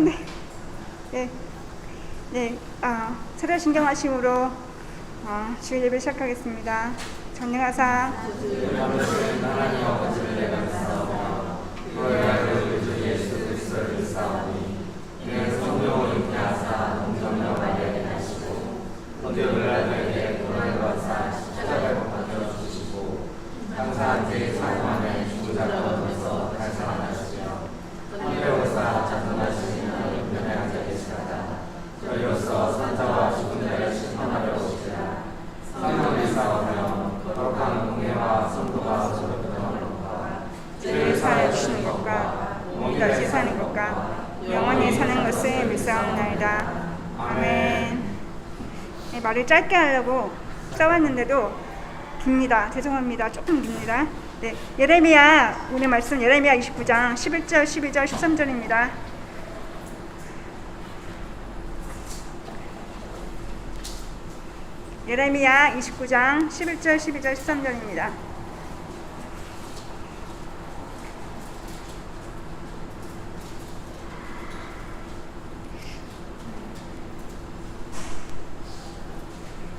네. 네. 네. 세례 신경하심으로 주일 예배 시작하겠습니다. 전능하사 하나님 아버지를 내가 믿사오며 그의 아들 주 예수 그리스도를 믿사오니 이는 성령을 잉태하사 동정녀 마리아에게 나시고 본디오 빌라도에게 고난을 받사 십자가에 못 박혀 죽으시고 장사한 뒤 4일 만에 죽은 자 가운데서 다시 살아나시며 하늘에오사 찬송하시며 인간의 앉아 계시다가 저희로서 산자와 죽은 자를 심판하려 오시리라. 성령을 믿사오며 거룩한 공예와 성도가 저를 구원하는 죄를 사하여 주시는 것과 몸이 다시 사는 것과 영원히 사는 것을 믿사옵나이다. 아멘. 네, 말을 짧게 하려고 써왔는데도 깁니다. 죄송합니다. 조금 깁니다. 네, 예레미야, 오늘 말씀 예레미야 29장 11절, 12절, 13절입니다. 예레미야 29장 11절, 12절, 13절입니다.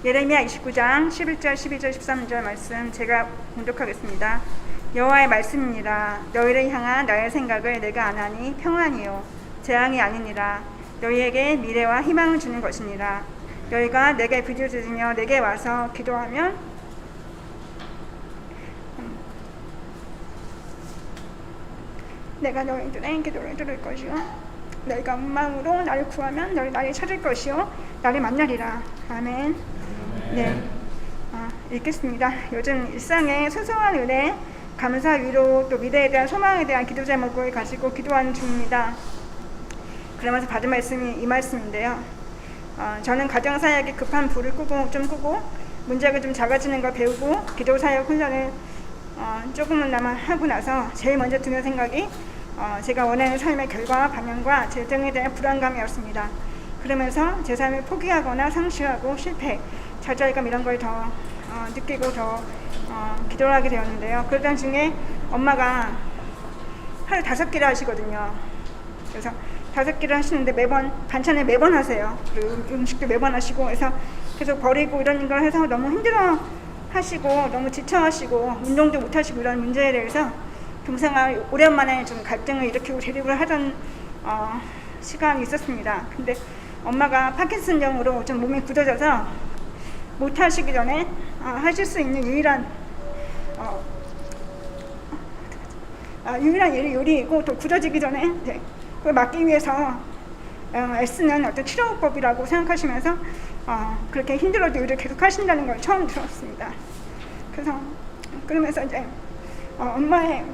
예레미야 29장 11절, 12절, 13절 말씀 제가 봉독하겠습니다. 여호와의 말씀이니라. 너희를 향한 나의 생각을 내가 아나니 평안이요 재앙이 아니니라. 너희에게 미래와 희망을 주는 것이니라. 너희가 내게 부르짖으며 내게 와서 기도하면 내가 너희들의 기도를 들을 것이요 너희가 온 마음으로 나를 구하면 너희 나를 찾을 것이요 나를 만나리라. 아멘. 네, 읽겠습니다. 요즘 일상의 소소한 은혜, 감사, 위로, 또 미래에 대한 소망에 대한 기도 제목을 가지고 기도하는 중입니다. 그러면서 받은 말씀이 이 말씀인데요. 저는 가정사역에 급한 불을 끄고 문제가 좀 작아지는 걸 배우고 기도사역 훈련을 조금은나마 하고 나서 제일 먼저 드는 생각이 제가 원하는 삶의 결과, 방향과 제 등에 대한 불안감이었습니다. 그러면서 제 삶을 포기하거나 상실하고 실패, 좌절감 이런 걸 더 느끼고 더 기도를 하게 되었는데요. 그러던 중에 엄마가 하루 5끼를 하시거든요. 그래서 5끼를 하시는데 매번 반찬을 매번 하세요. 그리고 음식도 매번 하시고 해서 계속 버리고 이런 걸 해서 너무 힘들어 하시고 너무 지쳐 하시고 운동도 못 하시고 이런 문제에 대해서 동생과 오랜만에 좀 갈등을 일으키고 대립을 하던 시간이 있었습니다. 근데 엄마가 파킨슨병으로 좀 몸이 굳어져서 못 하시기 전에 하실 수 있는 유일한 요리이고 또 굳어지기 전에 그걸 막기 위해서 애쓰는 어떤 치료법이라고 생각하시면서 그렇게 힘들어도 요리를 계속 하신다는 걸 처음 들었습니다. 그래서 그러면서 이제 엄마의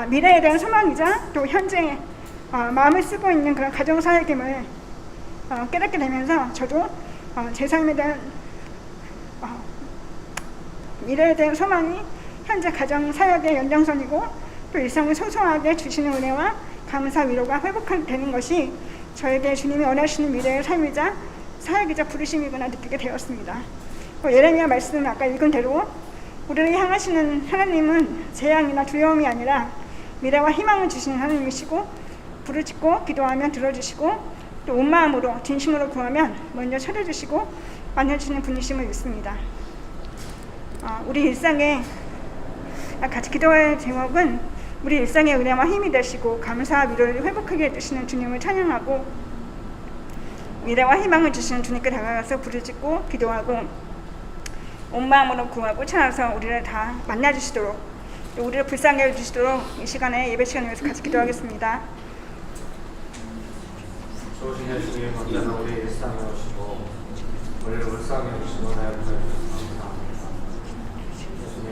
미래에 대한 소망이자 또 현재 마음을 쓰고 있는 그런 가정사역임을 깨닫게 되면서 저도 제 삶에 대한 미래에 대한 소망이 현재 가정사역의 연장선이고 또 일상을 소소하게 주시는 은혜와 감사, 위로가 회복되는 것이 저에게 주님이 원하시는 미래의 삶이자 사역이자 부르심이구나 느끼게 되었습니다. 예레미야 말씀은 아까 읽은 대로 우리를 향하시는 하나님은 재앙이나 두려움이 아니라 미래와 희망을 주시는 하나님이시고 부르짖고 기도하면 들어주시고 또 온 마음으로 진심으로 구하면 먼저 찾아주시고 만나주시는 분이심을 믿습니다. 우리 일상에 같이 기도할 제목은 우리 일상의 은혜와 힘이 되시고 감사와 위로를 회복하게 해주시는 주님을 찬양하고 미래와 희망을 주시는 주님께 다가가서 부르짖고 기도하고 온 마음으로 구하고 찾아서 우리를 다 만나주시도록 또 우리를 불쌍히 해주시도록 이 시간에 예배 시간을 위해서 같이 기도하겠습니다. 좋으신 예수님 언제나 우리 일상에 오시고 우리를 불쌍히 해주시고 나를 감사합니다. 예수님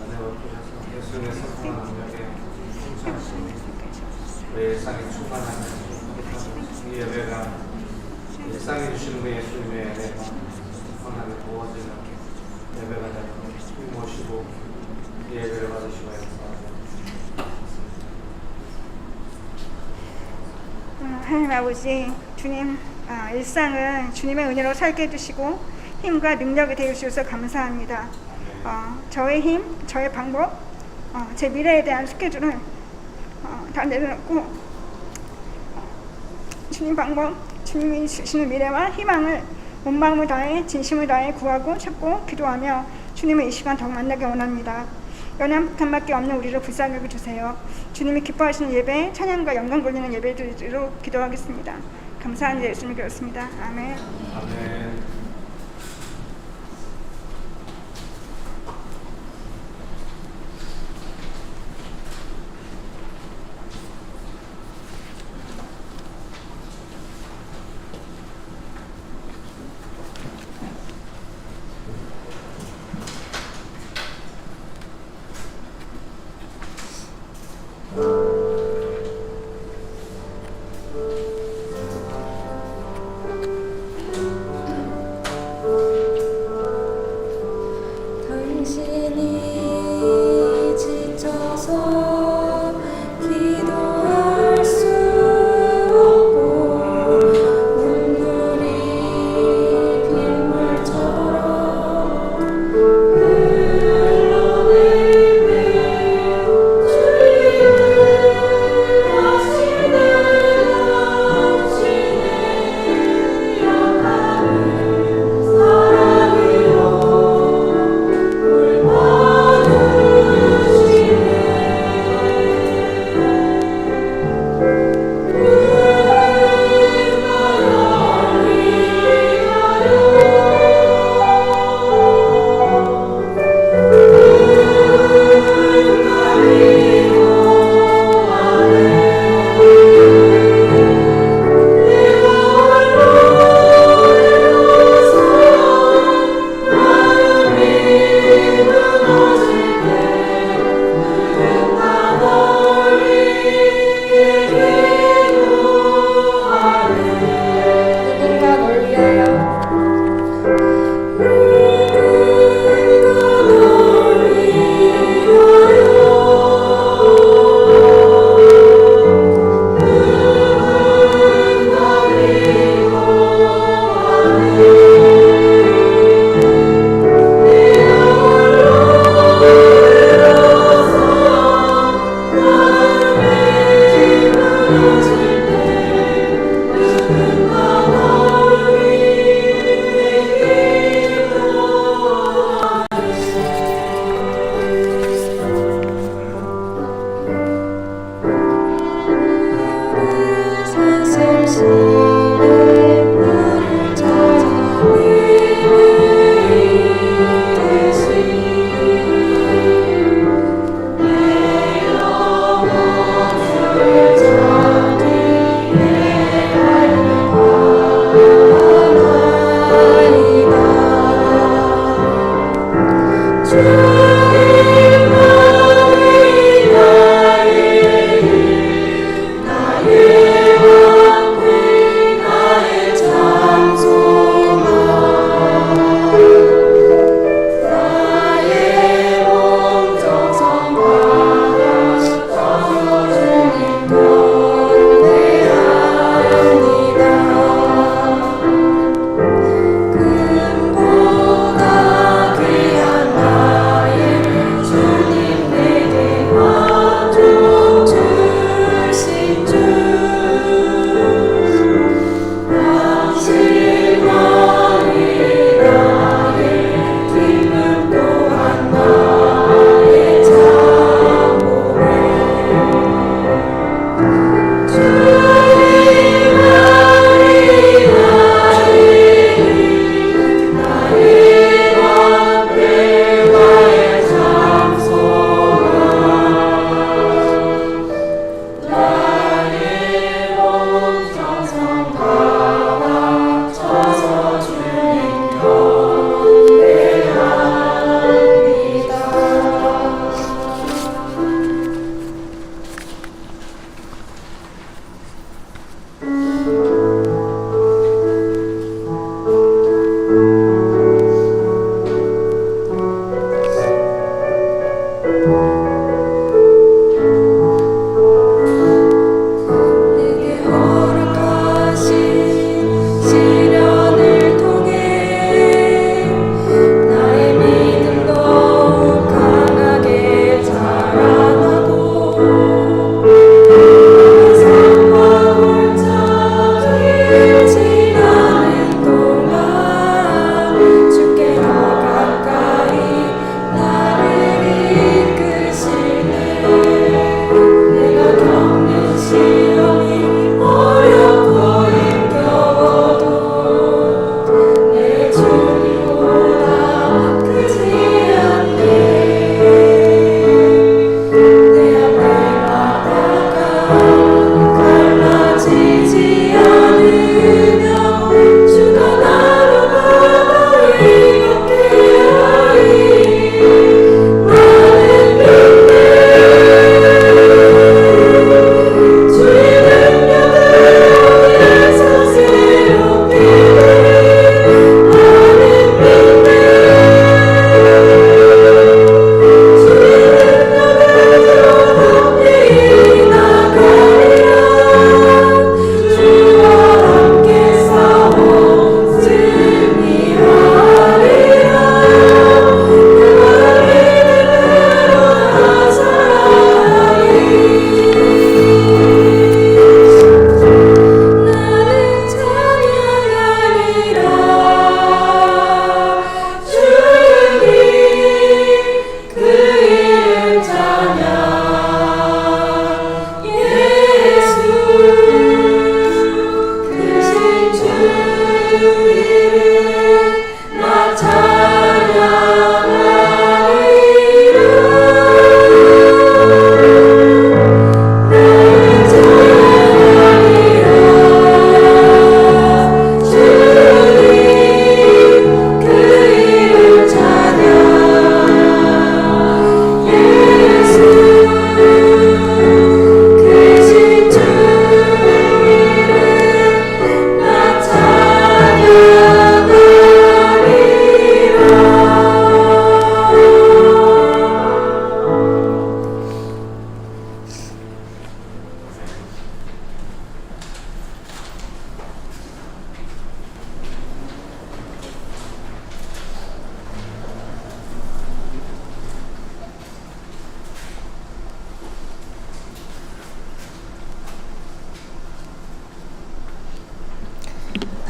은혜와 주셔서 예수님의 선포한 능력에 충천하시고 우리 일상에 충만한 이 예배가 일상에 주시는 그 예수님의 은혜가 충만하게 부어지는 예배가 되고 주님 모시고 이 예배를 받으시고 역사하옵소서. 하나님 아버지, 주님 일상을 주님의 은혜로 살게 해주시고 힘과 능력이 되어주셔서 감사합니다. 저의 힘, 저의 방법, 제 미래에 대한 스케줄을 다 내려놓고 주님 방법, 주님이 주시는 미래와 희망을 온 마음을 다해 진심을 다해 구하고 찾고 기도하며 주님을 이 시간 더욱 만나기 원합니다. 연애 한 칸밖에 없는 우리를 불쌍히 여겨주세요. 주님이 기뻐하시는 예배, 찬양과 영광 돌리는 예배드리도록 기도하겠습니다. 감사한 예수님 그렇습니다. 아멘. 아멘. 당신이 지쳐서 기도할 수 없고 눈물이 빗물처럼 흘러내릴 때 주님은 하시는 당신의 약함을 사랑이요 나의 왕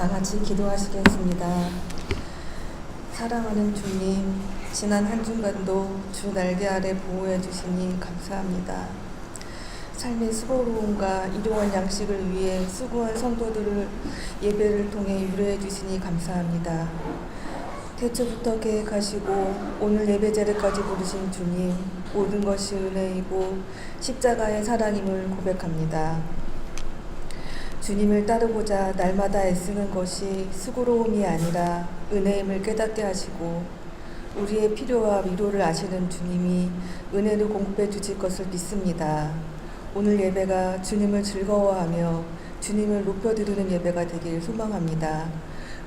다 같이 기도하시겠습니다. 사랑하는 주님, 지난 한 주간도 주 날개 아래 보호해 주시니 감사합니다. 삶의 수고로움과 일용할 양식을 위해 수고한 성도들을 예배를 통해 위로해 주시니 감사합니다. 태초부터 계획하시고 오늘 예배 자리까지 부르신 주님, 모든 것이 은혜이고 십자가의 사랑임을 고백합니다. 주님을 따르고자 날마다 애쓰는 것이 수고로움이 아니라 은혜임을 깨닫게 하시고 우리의 필요와 위로를 아시는 주님이 은혜를 공급해 주실 것을 믿습니다. 오늘 예배가 주님을 즐거워하며 주님을 높여드리는 예배가 되길 소망합니다.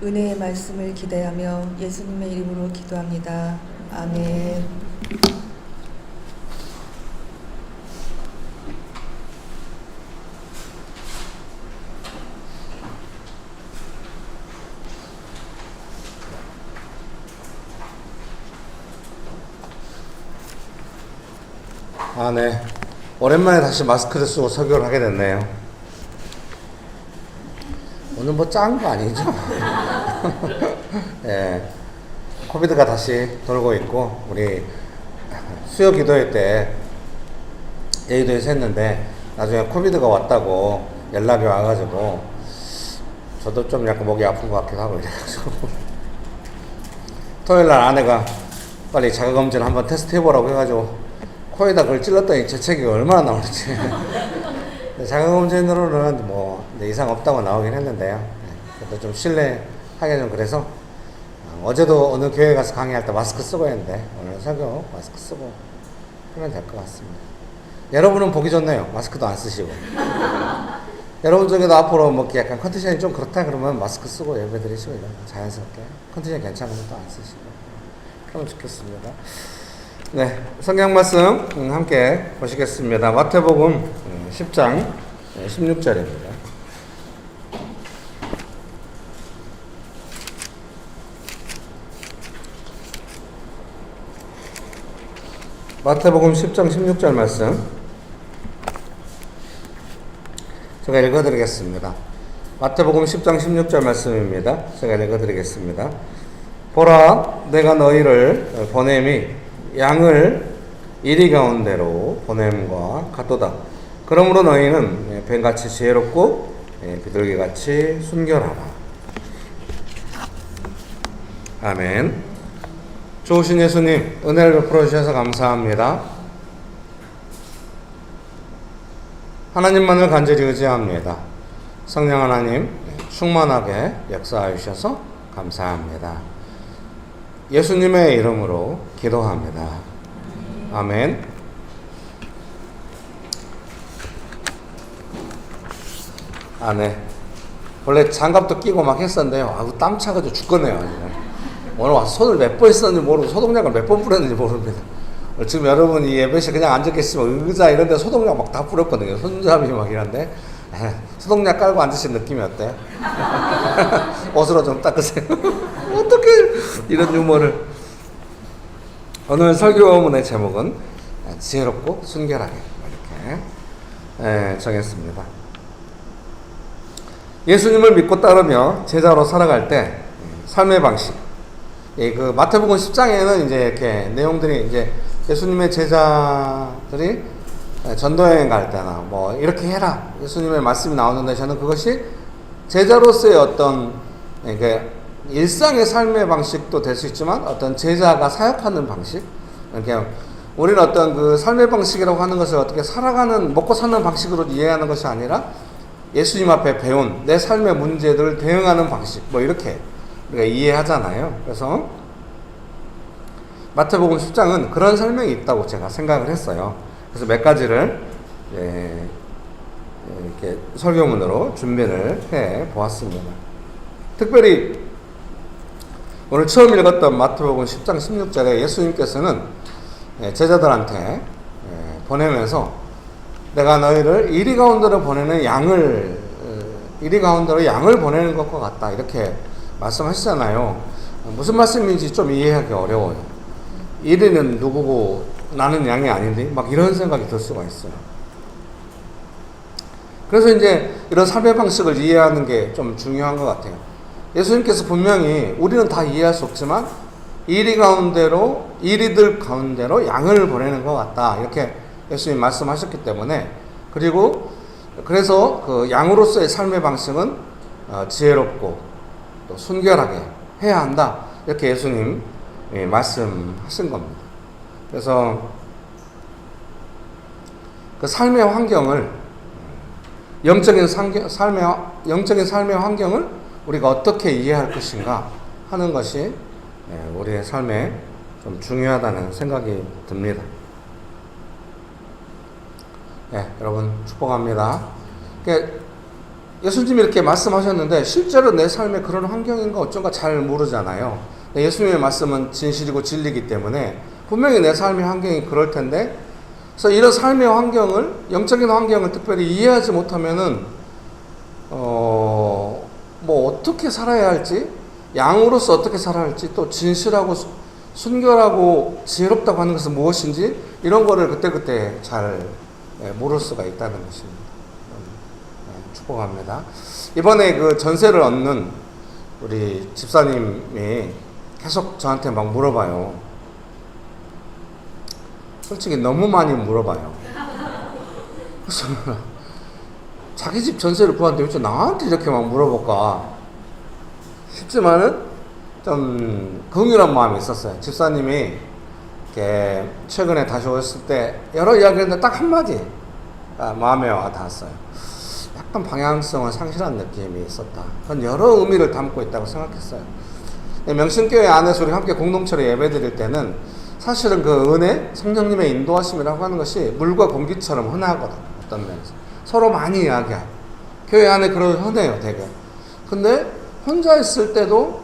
은혜의 말씀을 기대하며 예수님의 이름으로 기도합니다. 아멘. 네. 오랜만에 다시 마스크를 쓰고 설교를 하게 됐네요. 오늘 뭐 짠 거 아니죠? 예. 코비드가 다시 돌고 있고, 우리 수요 기도회 때 예의도에서 했는데, 나중에 코비드가 왔다고 연락이 와가지고, 저도 좀 약간 목이 아픈 것 같기도 하고, 이래가지고. 토요일 날 아내가 빨리 자가검진 한번 테스트 해보라고 해가지고, 코에다 그걸 찔렀더니 재채기가 얼마나 나올지. 자가검진으로는 뭐 이상 없다고 나오긴 했는데요. 그래도 좀 실례하게 좀 그래서 어제도 어느 교회 가서 강의할 때 마스크 쓰고 했는데 오늘 설교 마스크 쓰고 하면 될 것 같습니다. 여러분은 보기 좋네요. 마스크도 안 쓰시고. 여러분 중에도 앞으로 뭐 약간 컨디션이 좀 그렇다 그러면 마스크 쓰고 예배 드리시고 이런 자연스럽게 컨디션 괜찮으면 또 안 쓰시고 그러면 좋겠습니다. 네, 성경 말씀 함께 보시겠습니다. 마태복음 10장 16절입니다. 마태복음 10장 16절 말씀 제가 읽어드리겠습니다. 마태복음 10장 16절 말씀입니다. 제가 읽어드리겠습니다. 보라, 내가 너희를 보냄이 양을 이리 가운데로 보냄과 같도다. 그러므로 너희는 뱀같이 지혜롭고 비둘기같이 순결하라. 아멘. 좋으신 예수님, 은혜를 베풀어 주셔서 감사합니다. 하나님만을 간절히 의지합니다. 성령 하나님 충만하게 역사하여 주셔서 감사합니다. 예수님의 이름으로 기도합니다. 아멘. 네. 원래 장갑도 끼고 막 했었는데요. 아우, 땀 차가지고 죽겠네요. 오늘 와서 손을 몇 번 썼는지 모르고 소독약을 몇 번 뿌렸는지 모릅니다. 지금 여러분이 예배실 그냥 앉아 계시면 의자 이런 데 소독약 막 다 뿌렸거든요. 손잡이 막 이런데. 소독약 깔고 앉으신 느낌이 어때요? 옷으로 좀 닦으세요. 어떻게 이런 유머를. 오늘 설교문의 제목은 지혜롭고 순결하게 이렇게 정했습니다. 예수님을 믿고 따르며 제자로 살아갈 때 삶의 방식. 그 마태복음 10장에는 이제 이렇게 내용들이 이제 예수님의 제자들이 전도여행 갈 때나 뭐 이렇게 해라 예수님의 말씀이 나오는데 저는 그것이 제자로서의 어떤 일상의 삶의 방식도 될 수 있지만 어떤 제자가 사역하는 방식, 이렇게 우리는 어떤 그 삶의 방식이라고 하는 것을 어떻게 살아가는 먹고 사는 방식으로 이해하는 것이 아니라 예수님 앞에 배운 내 삶의 문제들을 대응하는 방식, 뭐 이렇게 우리가 이해하잖아요. 그래서 마태복음 10장은 그런 설명이 있다고 제가 생각을 했어요. 그래서 몇 가지를 이렇게 설교문으로 준비를 해 보았습니다. 특별히 오늘 처음 읽었던 마태복음 10장 16절에 예수님께서는 제자들한테 보내면서 내가 너희를 이리 가운데로 보내는 이리 가운데로 양을 보내는 것과 같다 이렇게 말씀하시잖아요. 무슨 말씀인지 좀 이해하기 어려워요. 이리는 누구고 나는 양이 아닌데 막 이런 생각이 들 수가 있어요. 그래서 이제 이런 삶의 방식을 이해하는 게 좀 중요한 것 같아요. 예수님께서 분명히 우리는 다 이해할 수 없지만 이리들 가운데로 양을 보내는 것 같다. 이렇게 예수님 말씀하셨기 때문에 그래서 그 양으로서의 삶의 방식은 지혜롭고 또 순결하게 해야 한다. 이렇게 예수님 말씀하신 겁니다. 그래서 그 삶의 환경을 영적인 삶의 환경을 우리가 어떻게 이해할 것인가 하는 것이 우리의 삶에 좀 중요하다는 생각이 듭니다. 여러분 축복합니다. 예수님이 이렇게 말씀하셨는데 실제로 내 삶에 그런 환경인가 어쩐가 잘 모르잖아요. 예수님의 말씀은 진실이고 진리이기 때문에 분명히 내 삶의 환경이 그럴 텐데, 그래서 이런 삶의 환경을, 영적인 환경을 특별히 이해하지 못하면은 어떻게 살아야 할지, 양으로서 어떻게 살아야 할지, 또 진실하고 순결하고 지혜롭다고 하는 것은 무엇인지 이런 거를 그때그때 잘 모를 수가 있다는 것입니다. 축복합니다. 이번에 그 전세를 얻는 우리 집사님이 계속 저한테 막 물어봐요. 솔직히 너무 많이 물어봐요. 그래서 자기 집 전세를 구하는데 왜 나한테 이렇게 막 물어볼까 싶지만은 좀 긍휼한 마음이 있었어요. 집사님이 이렇게 최근에 다시 오셨을 때 여러 이야기를 했는데 딱 한마디 마음에 와 닿았어요. 약간 방향성을 상실한 느낌이 있었다. 그건 여러 의미를 담고 있다고 생각했어요. 명신교회 안에서 우리 함께 공동체로 예배드릴 때는 사실은 그 은혜, 성령님의 인도하심이라고 하는 것이 물과 공기처럼 흔하거든. 어떤 면에서 서로 많이 이야기하고 교회 안에 그런 흔해요, 되게. 근데 혼자 있을 때도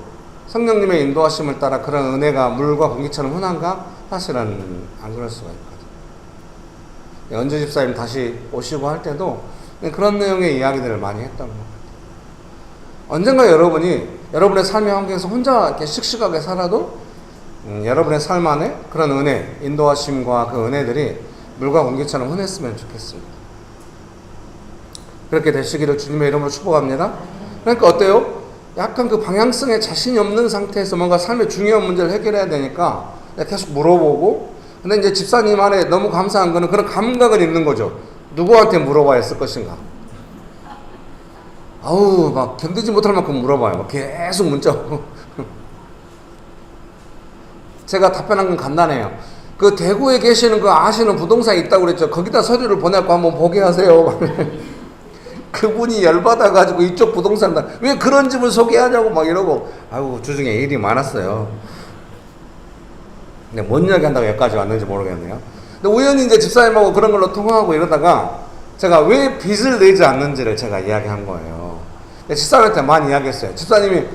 성령님의 인도하심을 따라 그런 은혜가 물과 공기처럼 흔한가? 사실은 안 그럴 수가 있거든. 연주 집사님 다시 오시고 할 때도 그런 내용의 이야기들을 많이 했던 것 같아요. 언젠가 여러분의 삶의 환경에서 혼자 이렇게 씩씩하게 살아도 여러분의 삶 안에 그런 은혜, 인도하심과 그 은혜들이 물과 공기처럼 흔했으면 좋겠습니다. 그렇게 되시기를 주님의 이름으로 축복합니다. 그러니까 어때요? 약간 그 방향성에 자신이 없는 상태에서 뭔가 삶의 중요한 문제를 해결해야 되니까 계속 물어보고, 근데 이제 집사님 안에 너무 감사한 거는 그런 감각은 있는 거죠. 누구한테 물어봐야 했을 것인가? 막 견디지 못할 만큼 물어봐요. 막 계속 문자 오고. 제가 답변한 건 간단해요. 그 대구에 계시는 그 아시는 부동산이 있다고 그랬죠. 거기다 서류를 보내고 한번 보게 하세요. 그분이 열받아가지고 이쪽 부동산 왜 그런 집을 소개하냐고 막 이러고, 주중에 일이 많았어요. 근데 뭔 이야기 한다고 여기까지 왔는지 모르겠네요. 근데 우연히 이제 집사님하고 그런 걸로 통화하고 이러다가 제가 왜 빚을 내지 않는지를 제가 이야기한 거예요. 집사님한테 많이 이야기했어요. 집사님이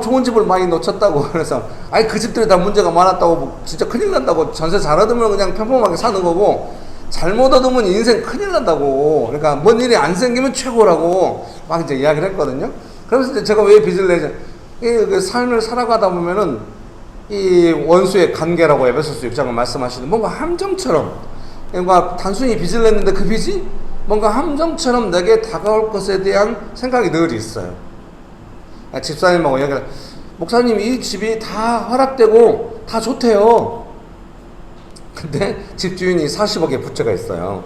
좋은 집을 많이 놓쳤다고. 그래서 그 집들이 다 문제가 많았다고, 진짜 큰일 난다고, 전세 잘 얻으면 그냥 평범하게 사는 거고 잘못 얻으면 인생 큰일 난다고, 그러니까 뭔 일이 안 생기면 최고라고 막 이제 이야기를 했거든요. 그래서 이제 제가 왜 빚을 내지, 그 삶을 살아가다 보면은 이 원수의 관계라고 에베소서 6장을 말씀하시는 뭔가 함정처럼, 뭔가 단순히 빚을 냈는데 그 빚이 뭔가 함정처럼 내게 다가올 것에 대한 생각이 늘 있어요. 집사님하고 얘기를, 목사님 이 집이 다 허락되고 다 좋대요. 근데 집주인이 40억의 부채가 있어요.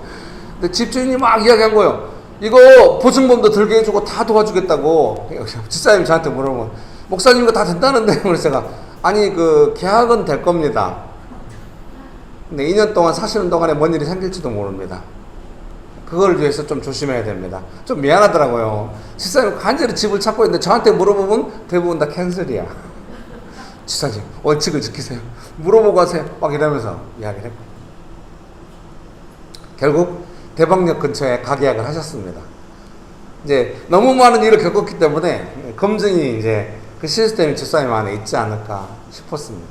근데 집주인이 막 이야기한 거예요. 이거 보증금도 들게 해주고 다 도와주겠다고. 집사님 저한테 물어보면, 목사님 이거 다 된다는데. 그래서 제가 그 계약은 될 겁니다. 근데 2년 동안 사시는 동안에 뭔 일이 생길지도 모릅니다. 그걸 위해서 좀 조심해야 됩니다. 좀 미안하더라고요. 집사님 간절히 집을 찾고 있는데 저한테 물어보면 대부분 다 캔슬이야. 집사님 원칙을 지키세요. 물어보고 하세요. 막 이러면서 이야기를 했고, 결국 대방역 근처에 가계약을 하셨습니다. 이제 너무 많은 일을 겪었기 때문에 검증이 이제 그 시스템이 집사님 안에 있지 않을까 싶었습니다.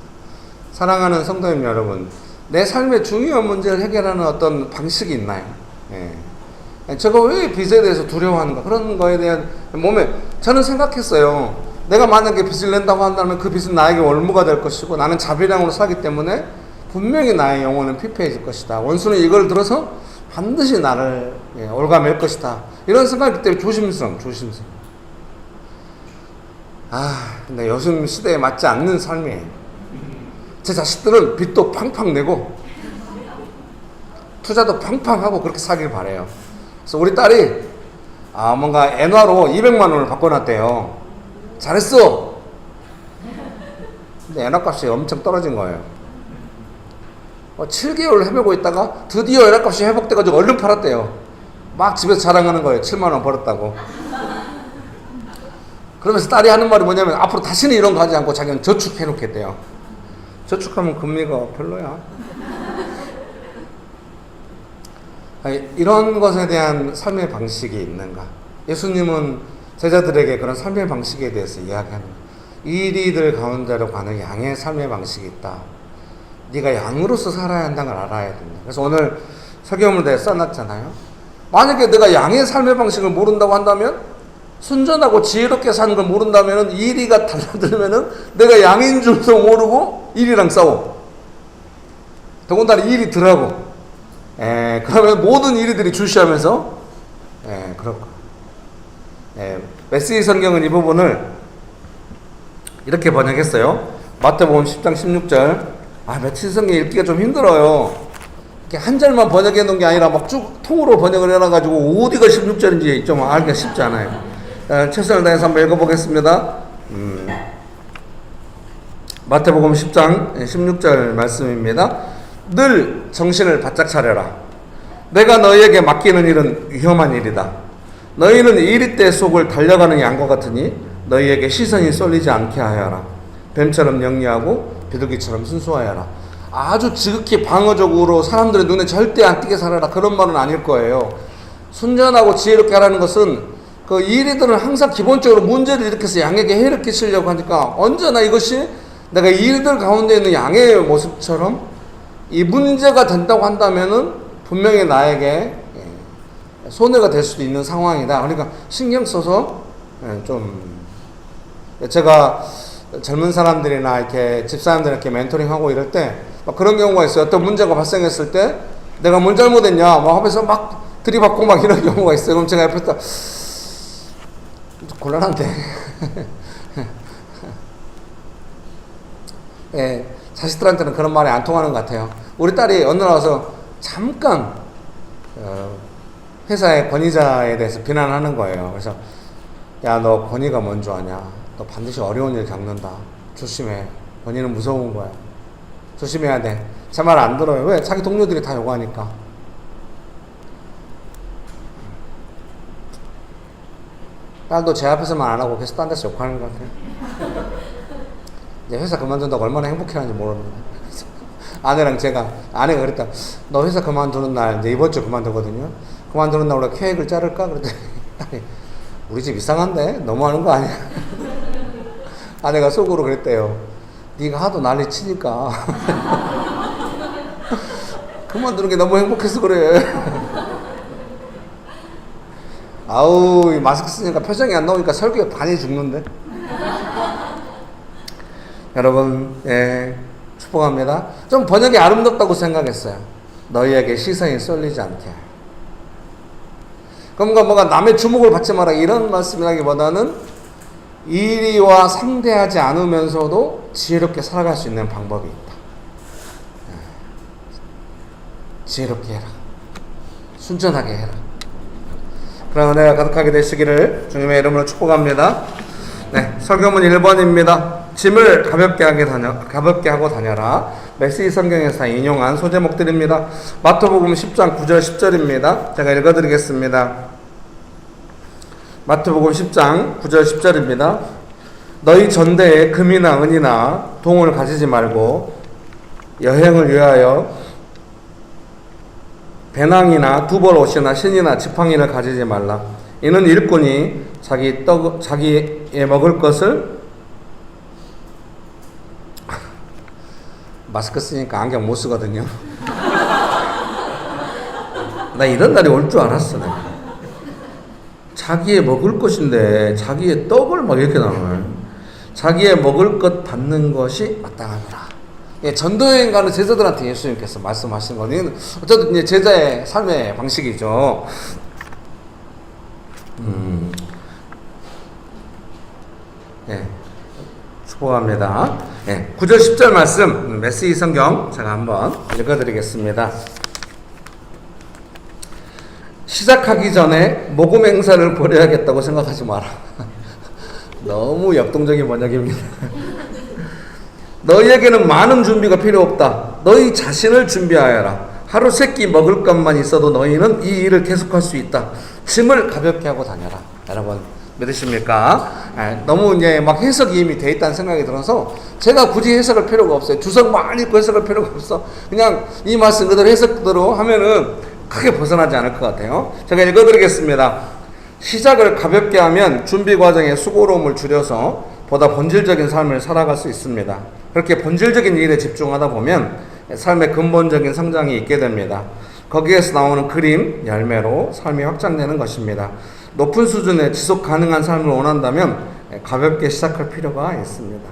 사랑하는 성도님 여러분, 내 삶의 중요한 문제를 해결하는 어떤 방식이 있나요? 제가 왜 빚에 대해서 두려워하는가, 그런 거에 대한 저는 생각했어요. 내가 만약에 빚을 낸다고 한다면 그 빚은 나에게 월무가 될 것이고, 나는 자비량으로 사기 때문에 분명히 나의 영혼은 피폐해질 것이다. 원수는 이걸 들어서 반드시 나를 올가맬 것이다. 이런 생각이기 때문에 조심스러워. 근데 요즘 시대에 맞지 않는 삶이에요. 제 자식들은 빚도 팡팡 내고 투자도 팡팡 하고 그렇게 살길 바래요. 그래서 우리 딸이 뭔가 엔화로 200만 원을 바꿔놨대요. 잘했어. 근데 엔화 값이 엄청 떨어진 거예요. 7개월 헤매고 있다가 드디어 엔화 값이 회복돼가지고 얼른 팔았대요. 막 집에서 자랑하는 거예요. 7만 원 벌었다고. 그러면서 딸이 하는 말이 뭐냐면 앞으로 다시는 이런 거 하지 않고 자기는 저축해 놓겠대요. 저축하면 금리가 별로야. 이런 것에 대한 삶의 방식이 있는가? 예수님은 제자들에게 그런 삶의 방식에 대해서 이야기하는 거예요. 이리들 가운데로 가는 양의 삶의 방식이 있다. 네가 양으로서 살아야 한다는 걸 알아야 된다. 그래서 오늘 설교문에 써놨잖아요. 만약에 내가 양의 삶의 방식을 모른다고 한다면, 순전하고 지혜롭게 사는 걸 모른다면 이리가 달라들면은 내가 양인 줄도 모르고 이리랑 싸워. 더군다나 이리들하고. 그러면 모든 이리들이 출시하면서 그럴 거예요. 메시지 성경은 이 부분을 이렇게 번역했어요. 마태복음 10장 16절. 메시지 성경 읽기가 좀 힘들어요. 이렇게 한 절만 번역해 놓은 게 아니라 막 쭉 통으로 번역을 해놔가지고 어디가 16절인지 좀 알기가 쉽지 않아요. 최선을 다해서 한번 읽어보겠습니다. 마태복음 10장 16절 말씀입니다. 늘 정신을 바짝 차려라. 내가 너희에게 맡기는 일은 위험한 일이다. 너희는 이리떼 속을 달려가는 양과 같으니 너희에게 시선이 쏠리지 않게 하여라. 뱀처럼 영리하고 비둘기처럼 순수하여라. 아주 지극히 방어적으로 사람들의 눈에 절대 안 띄게 살아라, 그런 말은 아닐 거예요. 순전하고 지혜롭게 하라는 것은 그 이리들은 항상 기본적으로 문제를 일으켜서 양에게 해를 끼치려고 하니까 언제나 이것이 내가 이리들 가운데 있는 양의 모습처럼 이 문제가 된다고 한다면은 분명히 나에게 손해가 될 수도 있는 상황이다. 그러니까 신경 써서 좀, 제가 젊은 사람들이나 이렇게 집사람들한테 멘토링하고 이럴 때 막 그런 경우가 있어요. 어떤 문제가 발생했을 때 내가 뭘 잘못했냐 막 하면서 막 들이받고 막 이런 경우가 있어요. 그럼 제가 옆에서 곤란한데 자식들한테는 그런 말이 안 통하는 것 같아요. 우리 딸이 어느 날 와서 잠깐 회사의 권위자에 대해서 비난하는 거예요. 그래서 야, 너 권위가 뭔 줄 아냐? 너 반드시 어려운 일 겪는다. 조심해. 권위는 무서운 거야. 조심해야 돼. 제 말 안 들어요. 왜? 자기 동료들이 다 요구하니까. 딸도 제 앞에서만 안 하고 계속 딴 데서 욕하는 것 같아요. 이제 회사 그만둔다고 얼마나 행복해하는지 모르는데. 아내랑 아내가 그랬다. 너 회사 그만두는 날, 이제 이번 주 그만두거든요. 그만두는 날 우리가 케이크를 자를까? 그랬더니, 우리 집 이상한데? 너무하는 거 아니야? 아내가 속으로 그랬대요. 네가 하도 난리 치니까. 그만두는 게 너무 행복해서 그래. 아우, 이 마스크 쓰니까 표정이 안 나오니까 설교에 반이 죽는데. 여러분, 축복합니다. 좀 번역이 아름답다고 생각했어요. 너희에게 시선이 쏠리지 않게. 그럼 뭔가 남의 주목을 받지 마라, 이런 말씀이라기보다는 이리와 상대하지 않으면서도 지혜롭게 살아갈 수 있는 방법이 있다. 지혜롭게 해라. 순전하게 해라. 그런 은혜가 가득하게 되시기를 주님의 이름으로 축복합니다. 설교문 1번입니다. 짐을 가볍게 하고 다녀라. 메시지 성경에서 인용한 소제목들입니다. 마태복음 10장 9절 10절입니다. 제가 읽어드리겠습니다. 마태복음 10장 9절 10절입니다. 너희 전대에 금이나 은이나 동을 가지지 말고 여행을 위하여 배낭이나 두벌 옷이나 신이나 지팡이를 가지지 말라. 이는 일꾼이 자기의 먹을 것을 마스크 쓰니까 안경 못 쓰거든요. 나 이런 날이 올 줄 알았어. 내가. 자기의 먹을 것인데 자기의 떡을 막 이렇게 나눠요. 자기의 먹을 것 받는 것이 마땅하니라. 전도여행 가는 제자들한테 예수님께서 말씀하신 거는 어쨌든 이제 제자의 삶의 방식이죠. 축복합니다. 네, 9절 10절 말씀 메시지 성경 제가 한번 읽어드리겠습니다. 시작하기 전에 모금 행사를 벌여야겠다고 생각하지 마라. 너무 역동적인 번역입니다. 너희에게는 많은 준비가 필요 없다. 너희 자신을 준비하여라. 하루 세 끼 먹을 것만 있어도 너희는 이 일을 계속할 수 있다. 짐을 가볍게 하고 다녀라. 여러분 믿으십니까? 너무 이제 막 해석이 이미 돼 있다는 생각이 들어서 제가 굳이 해석할 필요가 없어요. 주석 많이 읽고 해석할 필요가 없어. 그냥 이 말씀 그대로 해석대로 하면은 크게 벗어나지 않을 것 같아요. 제가 읽어드리겠습니다. 시작을 가볍게 하면 준비 과정의 수고로움을 줄여서 보다 본질적인 삶을 살아갈 수 있습니다. 그렇게 본질적인 일에 집중하다 보면 삶의 근본적인 성장이 있게 됩니다. 거기에서 나오는 그림, 열매로 삶이 확장되는 것입니다. 높은 수준의 지속 가능한 삶을 원한다면 가볍게 시작할 필요가 있습니다.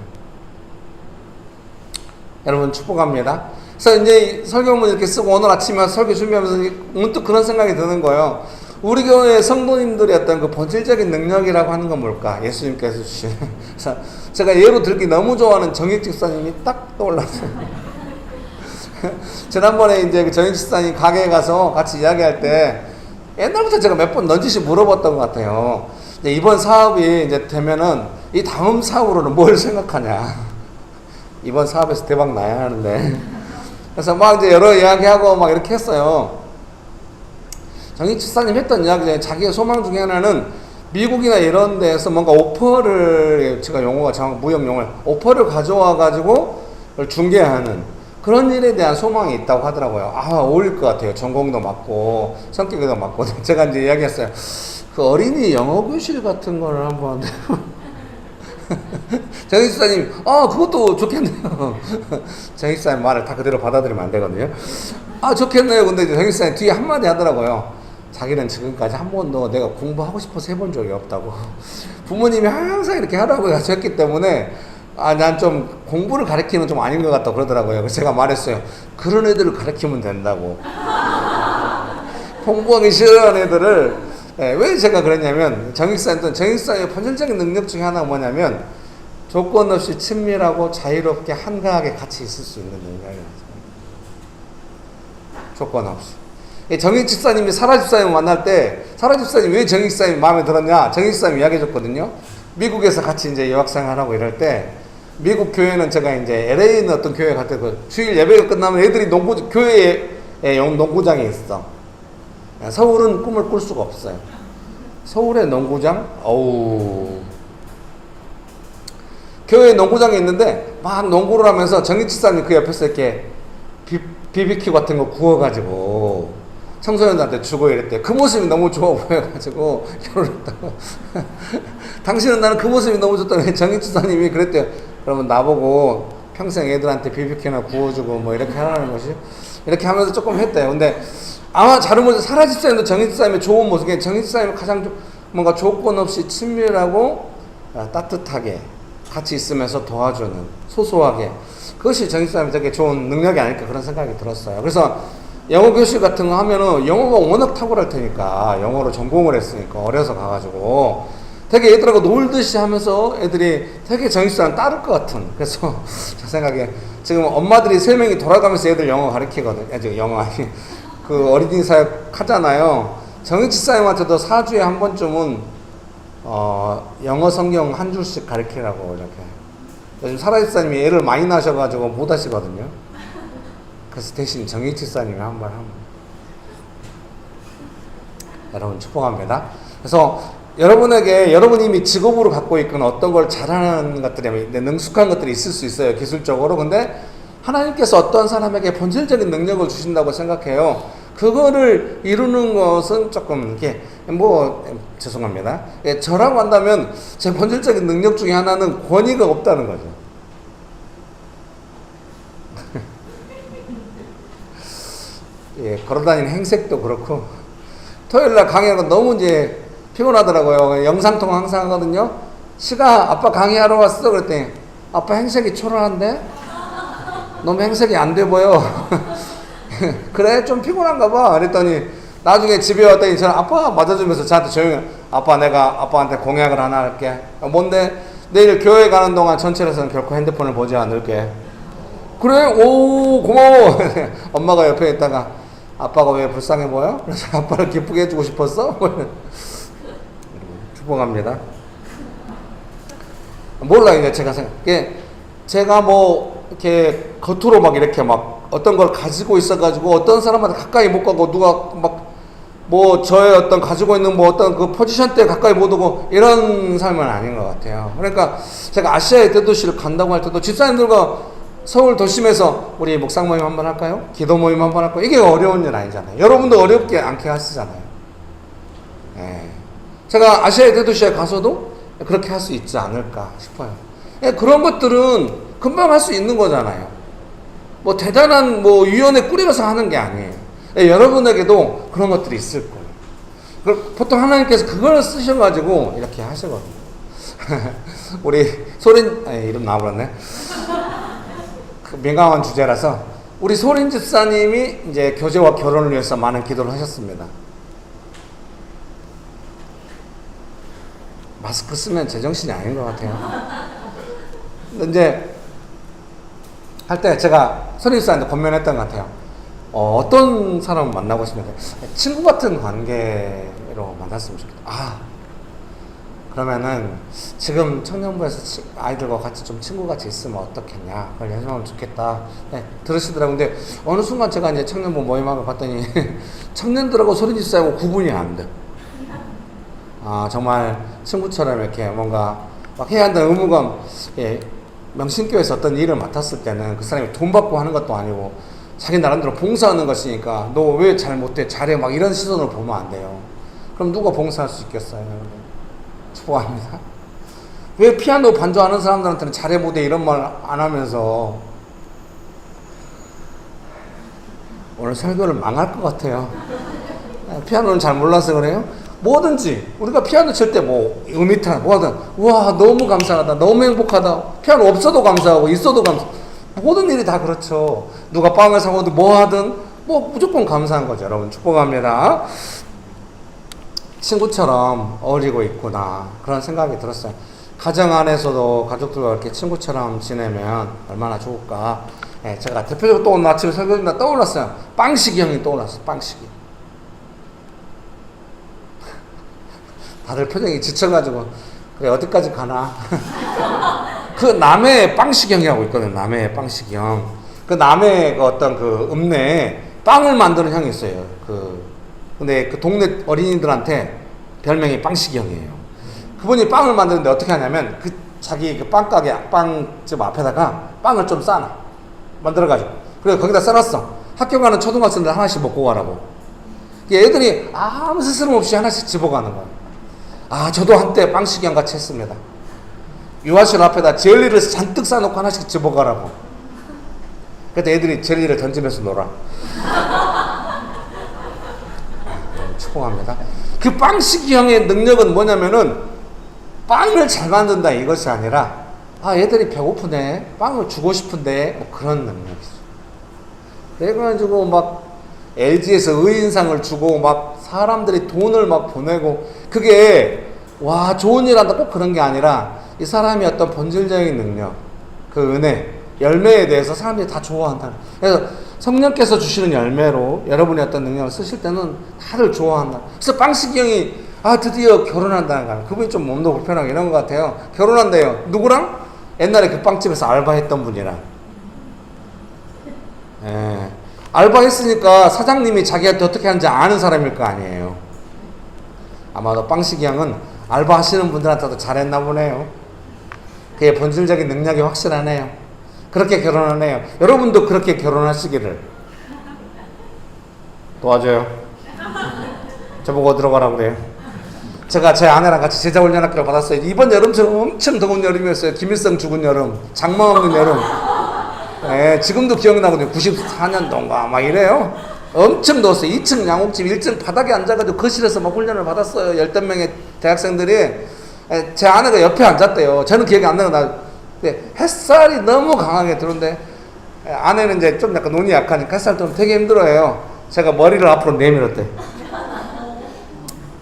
여러분 축복합니다. 그래서 이제 설교문 이렇게 쓰고 오늘 아침에 설교 준비하면서 문득 그런 생각이 드는 거예요. 우리 교회 성도님들의 어떤 그 본질적인 능력이라고 하는 건 뭘까? 예수님께서 주신. 그래서 제가 예로 들기 너무 좋아하는 정익 집사님이 딱 떠올랐어요. 지난번에 이제 그 정익 집사님 가게에 가서 같이 이야기할 때 옛날부터 제가 몇 번 넌지시 물어봤던 것 같아요. 이제 이번 사업이 이제 되면은 이 다음 사업으로는 뭘 생각하냐. 이번 사업에서 대박 나야 하는데. 그래서 막 이제 여러 이야기하고 막 이렇게 했어요. 정익 집사님 했던 이야기 중에 자기의 소망 중에 하나는 미국이나 이런 데에서 뭔가 오퍼를, 제가 용어가 정확한 무역 용어를, 오퍼를 가져와 가지고 중개하는 그런 일에 대한 소망이 있다고 하더라고요. 아, 어울릴 것 같아요. 전공도 맞고 성격도 맞고. 제가 이제 이야기했어요. 그 어린이 영어 교실 같은 거를 한번 정익 집사님, 그것도 좋겠네요. 정익 집사님 말을 다 그대로 받아들이면 안 되거든요. 좋겠네요. 근데 정익 집사님 뒤에 한마디 하더라고요. 자기는 지금까지 한 번도 내가 공부하고 싶어서 해본 적이 없다고. 부모님이 항상 이렇게 하라고 하셨기 때문에 난 좀 공부를 가르치는 좀 아닌 것 같다 그러더라고요. 그래서 제가 말했어요. 그런 애들을 가르치면 된다고. 공부하기 싫어하는 애들을. 왜 제가 그랬냐면 정익사의 본질적인 능력 중에 하나가 뭐냐면 조건 없이 친밀하고 자유롭게 한가하게 같이 있을 수 있는 능력이에요. 조건 없이. 정익 집사님이 사라 집사님 만날 때 사라 집사님 왜 정익 집사님 마음에 들었냐? 정익 집사님 이야기해 줬거든요. 미국에서 같이 이제 유학생활하고 이럴 때 미국 교회는 제가 이제 LA에 있는 어떤 교회 갈 때 그 주일 예배가 끝나면 애들이 교회에 농구장이 있어. 서울은 꿈을 꿀 수가 없어요. 서울의 농구장? 교회에 농구장이 있는데 막 농구를 하면서 정익 집사님 그 옆에서 이렇게 BBQ 같은 거 구워가지고 청소년들한테 주고 이랬대요. 그 모습이 너무 좋아 보여가지고 결혼했다고. 당신은 나는 그 모습이 너무 좋다고 정익 집사님이 그랬대요. 그러면 나보고 평생 애들한테 BBQ나 구워주고 뭐 이렇게 하라는 것이 이렇게 하면서 조금 했대요. 근데 아마 잘 모르죠. 사라 집사님도 정익 집사님의 좋은 모습이 정익 집사님은 가장 뭔가 조건 없이 친밀하고 따뜻하게 같이 있으면서 도와주는 소소하게 그것이 정익 집사님이 되게 좋은 능력이 아닐까 그런 생각이 들었어요. 그래서 영어 교실 같은 거 하면은 영어가 워낙 탁월할 테니까 영어로 전공을 했으니까 어려서 가가지고 되게 애들하고 놀듯이 하면서 애들이 되게 정익 집사님 따를 것 같은. 그래서 제 생각에 지금 엄마들이 3명이 돌아가면서 애들 영어 가르치거든요. 영어 아니 그 어린이 사역 하잖아요. 정익 집사님한테도 4주에 한 번쯤은 영어 성경 한 줄씩 가르치라고 이렇게. 요즘 사라 집사님이 애를 많이 낳으셔가지고 못 하시거든요. 그래서 대신 정익 집사님이 한 번 합니다. 여러분 축복합니다. 그래서 여러분에게 여러분 이미 직업으로 갖고 있거나 어떤 걸 잘하는 것들이 능숙한 것들이 있을 수 있어요. 기술적으로. 근데 하나님께서 어떤 사람에게 본질적인 능력을 주신다고 생각해요. 그거를 이루는 것은 조금 이게 죄송합니다. 저라고 한다면 제 본질적인 능력 중에 하나는 권위가 없다는 거죠. 걸어다니는 행색도 그렇고 토요일날 강의하고 너무 이제 피곤하더라고요. 영상통화 항상 하거든요. 시가 아빠 강의하러 왔어 그랬더니 아빠 행색이 초라한데? 너무 행색이 안 돼 보여. 그래 좀 피곤한가 봐. 그랬더니 나중에 집에 왔더니 저는 아빠가 맞아주면서 저한테 조용히 아빠 내가 아빠한테 공약을 하나 할게. 뭔데? 내일 교회 가는 동안 전철에서는 결코 핸드폰을 보지 않을게. 그래? 오, 고마워. 엄마가 옆에 있다가 아빠가 왜 불쌍해 보여? 그래서 아빠를 기쁘게 해주고 싶었어? 축복합니다. 몰라, 이제 제가 뭐, 이렇게 겉으로 막 이렇게 막 어떤 걸 가지고 있어가지고 어떤 사람한테 가까이 못 가고 누가 막 뭐 저의 어떤 가지고 있는 뭐 어떤 그 포지션 때 가까이 못 오고 이런 삶은 아닌 것 같아요. 그러니까 제가 아시아의 대도시를 간다고 할 때도 집사님들과 서울 도심에서 우리 묵상 모임 한번 할까요? 기도 모임 한번 할까요? 이게 어려운 일 아니잖아요. 여러분도 어렵게 않게 하시잖아요. 예. 제가 아시아의 대도시에 가서도 그렇게 할 수 있지 않을까 싶어요. 예, 그런 것들은 금방 할 수 있는 거잖아요. 뭐 대단한 뭐 위원회 꾸려서 하는 게 아니에요. 예, 여러분에게도 그런 것들이 있을 거예요. 보통 하나님께서 그걸 쓰셔가지고 이렇게 하시거든요. 우리 소린, 이름 나와버렸네. 그 민감한 주제라서 우리 소린 집사님이 이제 교제와 결혼을 위해서 많은 기도를 하셨습니다. 마스크 쓰면 제정신이 아닌 것 같아요. 근데 이제 할 때 제가 소린 집사님한테 권면했던 것 같아요. 어떤 사람을 만나고 싶은데 친구 같은 관계로 만났으면 좋겠다. 그러면은 지금 청년부에서 아이들과 같이 좀 친구같이 있으면 어떻겠냐, 그걸 해주면 좋겠다. 네, 들으시더라고요. 근데 어느 순간 제가 이제 청년부 모임하고 봤더니 청년들하고 소린 집사하고 구분이 안 돼. 정말 친구처럼 이렇게 뭔가 막 해야 한다는 의무감. 예, 명신교회에서 어떤 일을 맡았을 때는 그 사람이 돈 받고 하는 것도 아니고 자기 나름대로 봉사하는 것이니까 너 왜 잘 못해? 잘해? 막 이런 시선으로 보면 안 돼요. 그럼 누가 봉사할 수 있겠어요? 축복합니다. 왜 피아노 반주하는 사람들한테는 잘해 못해 이런 말 안 하면서 오늘 설교를 망할 것 같아요. 피아노는 잘 몰라서 그래요? 뭐든지 우리가 피아노 칠 때 뭐 음이탄 뭐하든 와 너무 감사하다, 너무 행복하다. 피아노 없어도 감사하고 있어도 감사하고 모든 일이 다 그렇죠. 누가 빵을 사고도 뭐 하든 뭐 무조건 감사한 거죠. 여러분 축복합니다. 친구처럼 어울리고 있구나 그런 생각이 들었어요. 가정 안에서도 가족들과 이렇게 친구처럼 지내면 얼마나 좋을까. 예, 제가 대표적으로 또 오늘 아침에 설교했는데 떠올랐어요. 빵식이 형이 떠올랐어요. 빵식이. 다들 표정이 지쳐가지고 그래 어디까지 가나. 그 남해 빵식이 형이라고 있거든요. 남해 빵식이 형. 그 남해 그 어떤 그 읍내에 빵을 만드는 형이 있어요. 근데 그 동네 어린이들한테 별명이 빵식이 형이에요. 그분이 빵을 만드는데 어떻게 하냐면 자기 그 빵가게 빵집 앞에다가 빵을 좀 싸놔 만들어가지고 그래서 거기다 싸놨어. 학교 가는 초등학생들 하나씩 먹고 가라고. 애들이 아무 스스럼 없이 하나씩 집어가는 거예요. 저도 한때 빵식이 형 같이 했습니다. 유아실 앞에다 젤리를 잔뜩 싸놓고 하나씩 집어가라고. 그때 애들이 젤리를 던지면서 놀아. 축복합니다. 그 빵식이 형의 능력은 뭐냐면은 빵을 잘 만든다 이것이 아니라 애들이 배고프네, 빵을 주고 싶은데 뭐 그런 능력이죠. 그래가지고 막 LG에서 의인상을 주고 막 사람들이 돈을 막 보내고 그게 와 좋은 일 한다 꼭 그런 게 아니라 이 사람이 어떤 본질적인 능력, 그 은혜, 열매에 대해서 사람들이 다 좋아한다. 그래서 성령께서 주시는 열매로 여러분의 어떤 능력을 쓰실 때는 다들 좋아한다. 그래서 빵식이 형이 드디어 결혼한다는 거야. 그분이 좀 몸도 불편하고 이런 것 같아요. 결혼한대요. 누구랑? 옛날에 그 빵집에서 알바했던 분이랑. 예. 알바했으니까 사장님이 자기한테 어떻게 하는지 아는 사람일 거 아니에요. 아마도 빵식이 형은 알바하시는 분들한테도 잘했나 보네요. 그의 본질적인 능력이 확실하네요. 그렇게 결혼하네요. 여러분도 그렇게 결혼하시기를 도와줘요. 저보고 들어가라고 그래요. 제가 제 아내랑 같이 제자훈련학교를 받았어요. 이번 여름처럼 엄청 더운 여름이었어요. 김일성 죽은 여름, 장마 없는 여름. 네, 지금도 기억나거든요. 94년도인가 막 이래요. 엄청 더웠어요. 2층 양옥집 1층 바닥에 앉아가지고 거실에서 막 훈련을 받았어요. 10명의 대학생들이. 제 아내가 옆에 앉았대요. 저는 기억이 안 나요. 근데 햇살이 너무 강하게 들어오는데 아내는 이제 좀 약간 눈이 약하니까 햇살 좀 되게 힘들어해요. 제가 머리를 앞으로 내밀었대.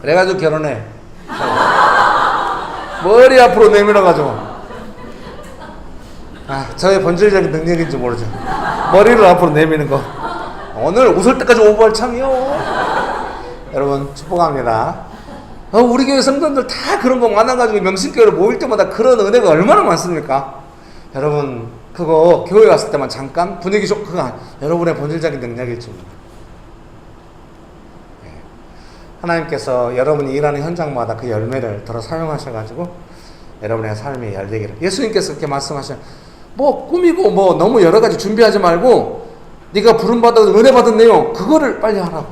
그래가지고 결혼해. 머리 앞으로 내밀어가지고 저의 본질적인 능력인지 모르죠. 머리를 앞으로 내미는 거. 오늘 웃을 때까지 오버할 참이요. 여러분 축복합니다. 우리 교회 성도들 다 그런 거 많아가지고 명신교회로 모일 때마다 그런 은혜가 얼마나 많습니까? 여러분 그거 교회 왔을 때만 잠깐 분위기 좋고 여러분의 본질적인 능력일지 모릅니다. 하나님께서 여러분이 일하는 현장마다 그 열매를 덜어 사용하셔가지고 여러분의 삶이 열리기를. 예수님께서 그렇게 말씀하셔. 뭐 꾸미고 뭐 너무 여러 가지 준비하지 말고 네가 부름받아 은혜 받은 내용 그거를 빨리 하라고.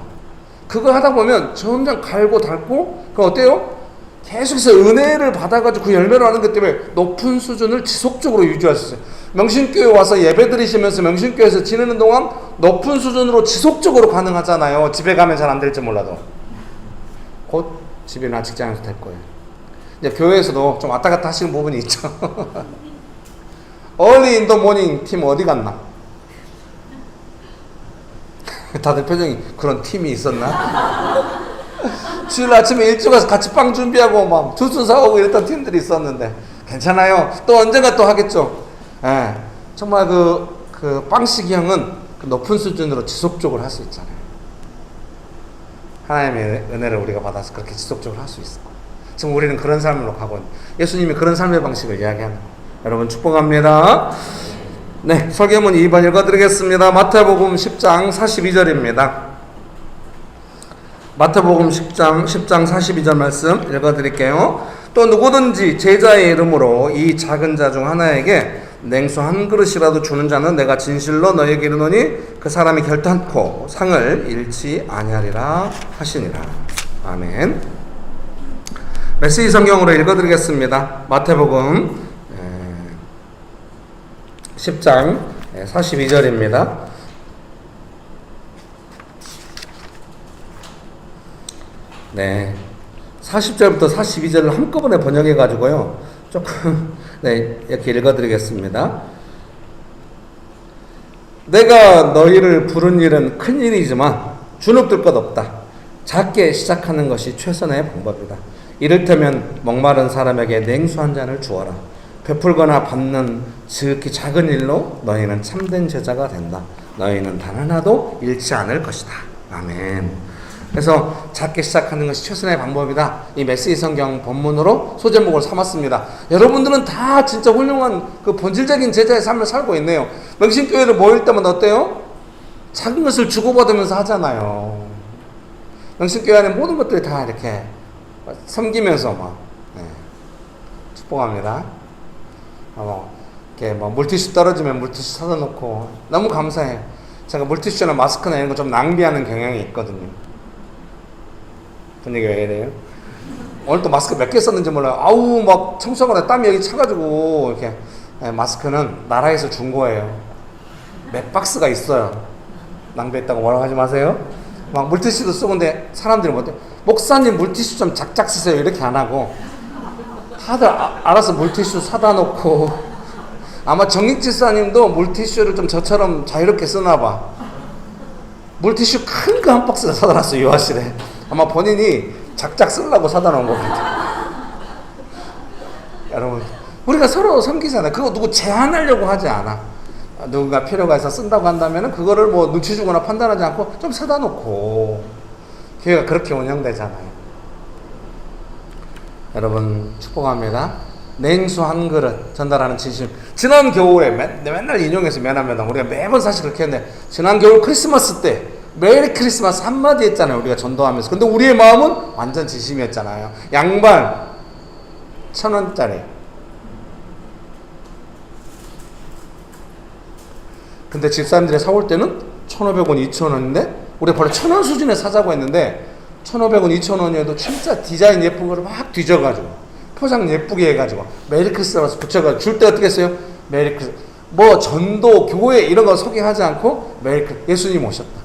그거 하다 보면 점점 갈고 닳고 그 어때요? 계속해서 은혜를 받아가지고 그 열매를 하는 것 때문에 높은 수준을 지속적으로 유지할 수 있어요. 명신교회 와서 예배 드리시면서 명신교회에서 지내는 동안 높은 수준으로 지속적으로 가능하잖아요. 집에 가면 잘 안 될지 몰라도 곧 집이나 직장에서 될 거예요. 이제 교회에서도 좀 왔다 갔다 하시는 부분이 있죠. Early in the morning 팀 어디 갔나? 다들 표정이 그런 팀이 있었나? 주일 아침에 일찍 가서 같이 빵 준비하고 막 주스 사오고 이랬던 팀들이 있었는데 괜찮아요. 또 언젠가 또 하겠죠. 예, 정말 그 빵식이 형은 그 높은 수준으로 지속적으로 할 수 있잖아요. 하나님의 은혜를 우리가 받아서 그렇게 지속적으로 할 수 있어. 지금 우리는 그런 삶으로 가고 있는, 예수님이 그런 삶의 방식을 이야기하는 거예요. 여러분 축복합니다. 네, 설교문 2번 읽어드리겠습니다. 마태복음 10장 42절입니다. 마태복음 10장 42절 말씀 읽어드릴게요. 또 누구든지 제자의 이름으로 이 작은 자 중 하나에게 냉수 한 그릇이라도 주는 자는 내가 진실로 너희에게 이르노니 그 사람이 결탄코 상을 잃지 아니하리라 하시니라. 아멘. 메시지 성경으로 읽어드리겠습니다. 마태복음 10장 42절입니다. 네, 40절부터 42절을 한꺼번에 번역해 가지고요 조금 이렇게 읽어드리겠습니다. 내가 너희를 부른 일은 큰 일이지만 주눅들 것 없다. 작게 시작하는 것이 최선의 방법이다. 이를테면 목마른 사람에게 냉수 한 잔을 주어라. 베풀거나 받는 지극히 작은 일로 너희는 참된 제자가 된다. 너희는 단 하나도 잃지 않을 것이다. 아멘. 그래서 작게 시작하는 것이 최선의 방법이다. 이 메시지 성경 본문으로 소제목을 삼았습니다. 여러분들은 다 진짜 훌륭한 그 본질적인 제자의 삶을 살고 있네요. 명신교회를 모일 때마다 어때요? 작은 것을 주고받으면서 하잖아요. 명신교회 안에 모든 것들이 다 이렇게 섬기면서 막 축복합니다. 이렇게 물티슈 떨어지면 물티슈 사다 놓고 너무 감사해요. 제가 물티슈나 마스크나 이런 거 좀 낭비하는 경향이 있거든요. 분위기가 왜 이래요? 오늘 또 마스크 몇 개 썼는지 몰라요. 아우 막 청소하거나 땀이 여기 차가지고 이렇게. 마스크는 나라에서 준 거예요. 몇 박스가 있어요. 낭비했다고 뭐라고 하지 마세요. 막 물티슈도 쓰고 근데 사람들이 뭐 목사님 물티슈 좀 작작 쓰세요 이렇게 안 하고 다들 알아서 물티슈 사다 놓고 아마 정익지사님도 물티슈를 좀 저처럼 자유롭게 쓰나 봐. 물티슈 큰 거 한 박스를 사다 놨어요. 요아실에. 아마 본인이 작작 쓰려고 사다 놓은 것 같아요. 여러분 우리가 서로 섬기잖아요. 그거 누구 제한하려고 하지 않아. 누군가 필요가 있어 쓴다고 한다면 그거를 뭐 눈치 주거나 판단하지 않고 좀 사다 놓고 교회가 그렇게 운영되잖아요. 여러분 축복합니다. 냉수 한 그릇 전달하는 진심. 지난 겨울에 맨날 인용해서 미안합니다. 우리가 매번 사실 그렇게 했는데 지난 겨울 크리스마스 때 메리 크리스마스 한마디 했잖아요. 우리가 전도하면서. 근데 우리의 마음은 완전 진심이었잖아요. 양발 1,000원짜리. 근데 집사람들이 사올 때는 1,500원, 2,000원인데 우리가 바로 1,000원 수준에 사자고 했는데 1,500원, 2,000원이어도 진짜 디자인 예쁜 거를 막 뒤져가지고 포장 예쁘게 해가지고 메리 크리스마스 붙여가지고 줄 때 어떻게 했어요? 메리 크리스마스. 뭐 전도, 교회 이런 거 소개하지 않고 메리 크리스마스. 예수님 오셨다.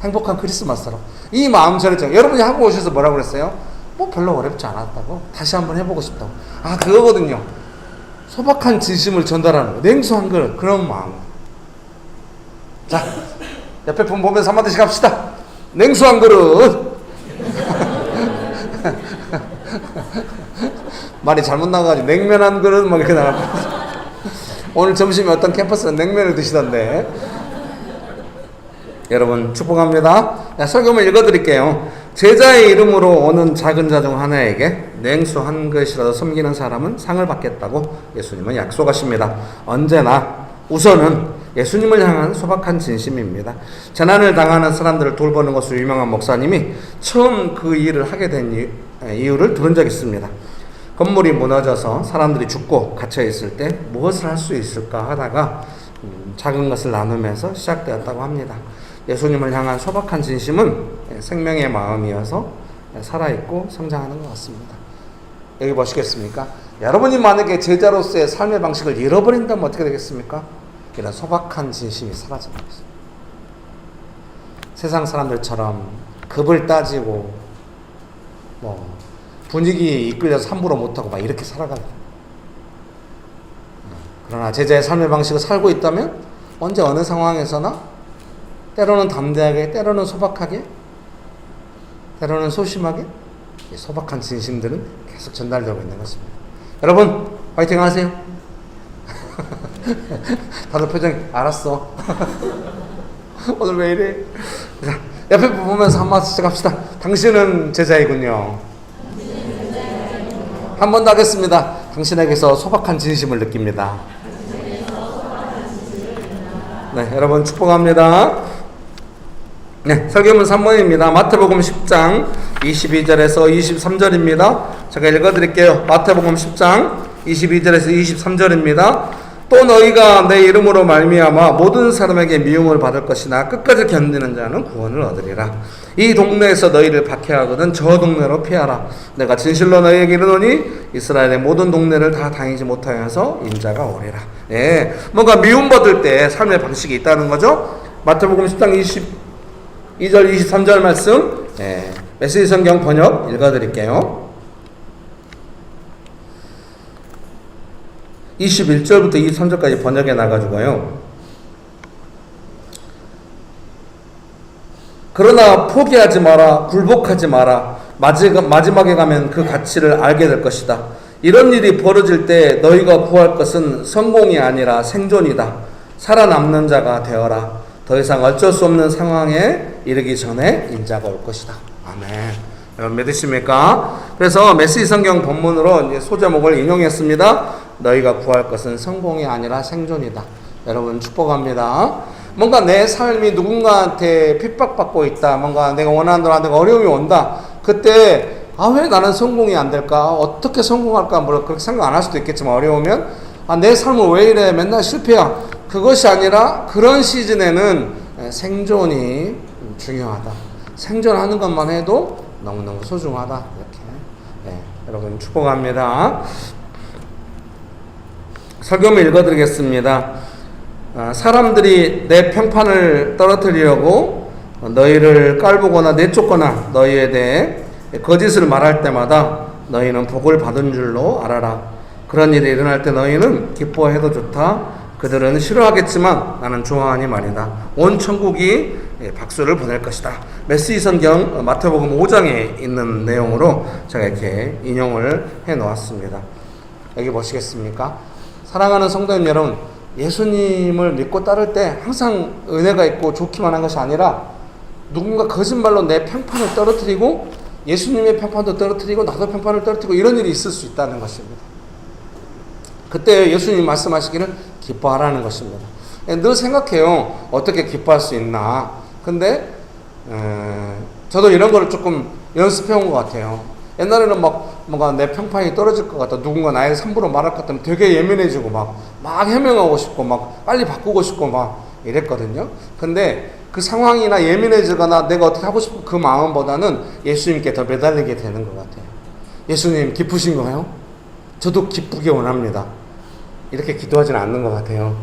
행복한 크리스마스로. 이 마음 전했죠. 여러분이 하고 오셔서 뭐라고 그랬어요? 뭐 별로 어렵지 않았다고. 다시 한번 해보고 싶다고. 아 그거거든요. 소박한 진심을 전달하는 거. 냉수 한 그릇. 그런 마음. 자 옆에 분 보면서 한마디씩 합시다. 냉수 한 그릇. 말이 잘못 나가가지고 냉면 한 그릇 막 이렇게 나가고 오늘 점심에 어떤 캠퍼스는 냉면을 드시던데. 여러분 축복합니다. 설교문 읽어드릴게요. 제자의 이름으로 오는 작은 자 중 하나에게 냉수 한 그릇이라도 섬기는 사람은 상을 받겠다고 예수님은 약속하십니다. 언제나 우선은 예수님을 향한 소박한 진심입니다. 재난을 당하는 사람들을 돌보는 것으로 유명한 목사님이 처음 그 일을 하게 된 이유를 들은 적이 있습니다. 건물이 무너져서 사람들이 죽고 갇혀있을 때 무엇을 할 수 있을까 하다가 작은 것을 나누면서 시작되었다고 합니다. 예수님을 향한 소박한 진심은 생명의 마음이어서 살아있고 성장하는 것 같습니다. 여기 보시겠습니까? 여러분이 만약에 제자로서의 삶의 방식을 잃어버린다면 어떻게 되겠습니까? 이런 소박한 진심이 사라지는 것입니다. 세상 사람들처럼 급을 따지고 분위기에 이끌려서 함부로 못하고 막 이렇게 살아가요. 그러나 제자의 삶의 방식을 살고 있다면 언제 어느 상황에서나 때로는 담대하게, 때로는 소박하게, 때로는 소심하게 소박한 진심들은 계속 전달되고 있는 것입니다. 여러분 화이팅 하세요. 다들 표정이 알았어. 오늘 왜 이래? 자, 옆에 보면서 한 마디씩 합시다. 당신은 제자이군요. 한 번 더 하겠습니다. 당신에게서 소박한 진심을 느낍니다. 네, 여러분 축복합니다. 네, 설교문 3번입니다. 마태복음 10장 22절에서 23절입니다. 제가 읽어드릴게요. 마태복음 10장 22절에서 23절입니다. 또 너희가 내 이름으로 말미암아 모든 사람에게 미움을 받을 것이나 끝까지 견디는 자는 구원을 얻으리라. 이 동네에서 너희를 박해하거든 저 동네로 피하라. 내가 진실로 너희에게 이르노니 이스라엘의 모든 동네를 다 다니지 못하여서 인자가 오리라. 예, 뭔가 미움받을 때 삶의 방식이 있다는 거죠. 마태복음 10장 22절 23절 말씀, 예, 메시지 성경 번역 읽어드릴게요. 21절부터 23절까지 번역해 나가지고요. 그러나 포기하지 마라, 굴복하지 마라. 마지막에 가면 그 가치를 알게 될 것이다. 이런 일이 벌어질 때 너희가 구할 것은 성공이 아니라 생존이다. 살아남는 자가 되어라. 더 이상 어쩔 수 없는 상황에 이르기 전에 인자가 올 것이다. 아멘. 여러분 믿으십니까? 그래서 메시지 성경 본문으로 이제 소제목을 인용했습니다. 너희가 구할 것은 성공이 아니라 생존이다. 여러분 축복합니다. 뭔가 내 삶이 누군가한테 핍박받고 있다. 뭔가 내가 원하는 대로 안 되고 어려움이 온다. 그때 왜 나는 성공이 안 될까? 어떻게 성공할까? 그렇게 생각 안 할 수도 있겠지만 어려우면 내 삶은 왜 이래? 맨날 실패야. 그것이 아니라 그런 시즌에는 생존이 중요하다. 생존하는 것만 해도 너무너무 소중하다. 이렇게 여러분 축복합니다. 설교문 읽어드리겠습니다. 사람들이 내 평판을 떨어뜨리려고 너희를 깔보거나 내쫓거나 너희에 대해 거짓을 말할 때마다 너희는 복을 받은 줄로 알아라. 그런 일이 일어날 때 너희는 기뻐해도 좋다. 그들은 싫어하겠지만 나는 좋아하니 말이다. 온 천국이 박수를 보낼 것이다. 메시지 성경 마태복음 5장에 있는 내용으로 제가 이렇게 인용을 해 놓았습니다. 여기 보시겠습니까? 사랑하는 성도님 여러분, 예수님을 믿고 따를 때 항상 은혜가 있고 좋기만 한 것이 아니라 누군가 거짓말로 내 평판을 떨어뜨리고 예수님의 평판도 떨어뜨리고 나도 평판을 떨어뜨리고 이런 일이 있을 수 있다는 것입니다. 그때 예수님 말씀하시기를 기뻐하라는 것입니다. 늘 생각해요. 어떻게 기뻐할 수 있나. 근데 저도 이런 거를 조금 연습해 온 것 같아요. 옛날에는 뭔가 내 평판이 떨어질 것 같다. 누군가 나에게 함부로 말할 것 같으면 되게 예민해지고 막 해명하고 싶고 막 빨리 바꾸고 싶고 막 이랬거든요. 근데 그 상황이나 예민해지거나 내가 어떻게 하고 싶은 그 마음보다는 예수님께 더 매달리게 되는 것 같아요. 예수님 기쁘신가요? 저도 기쁘게 원합니다. 이렇게 기도하지는 않는 것 같아요.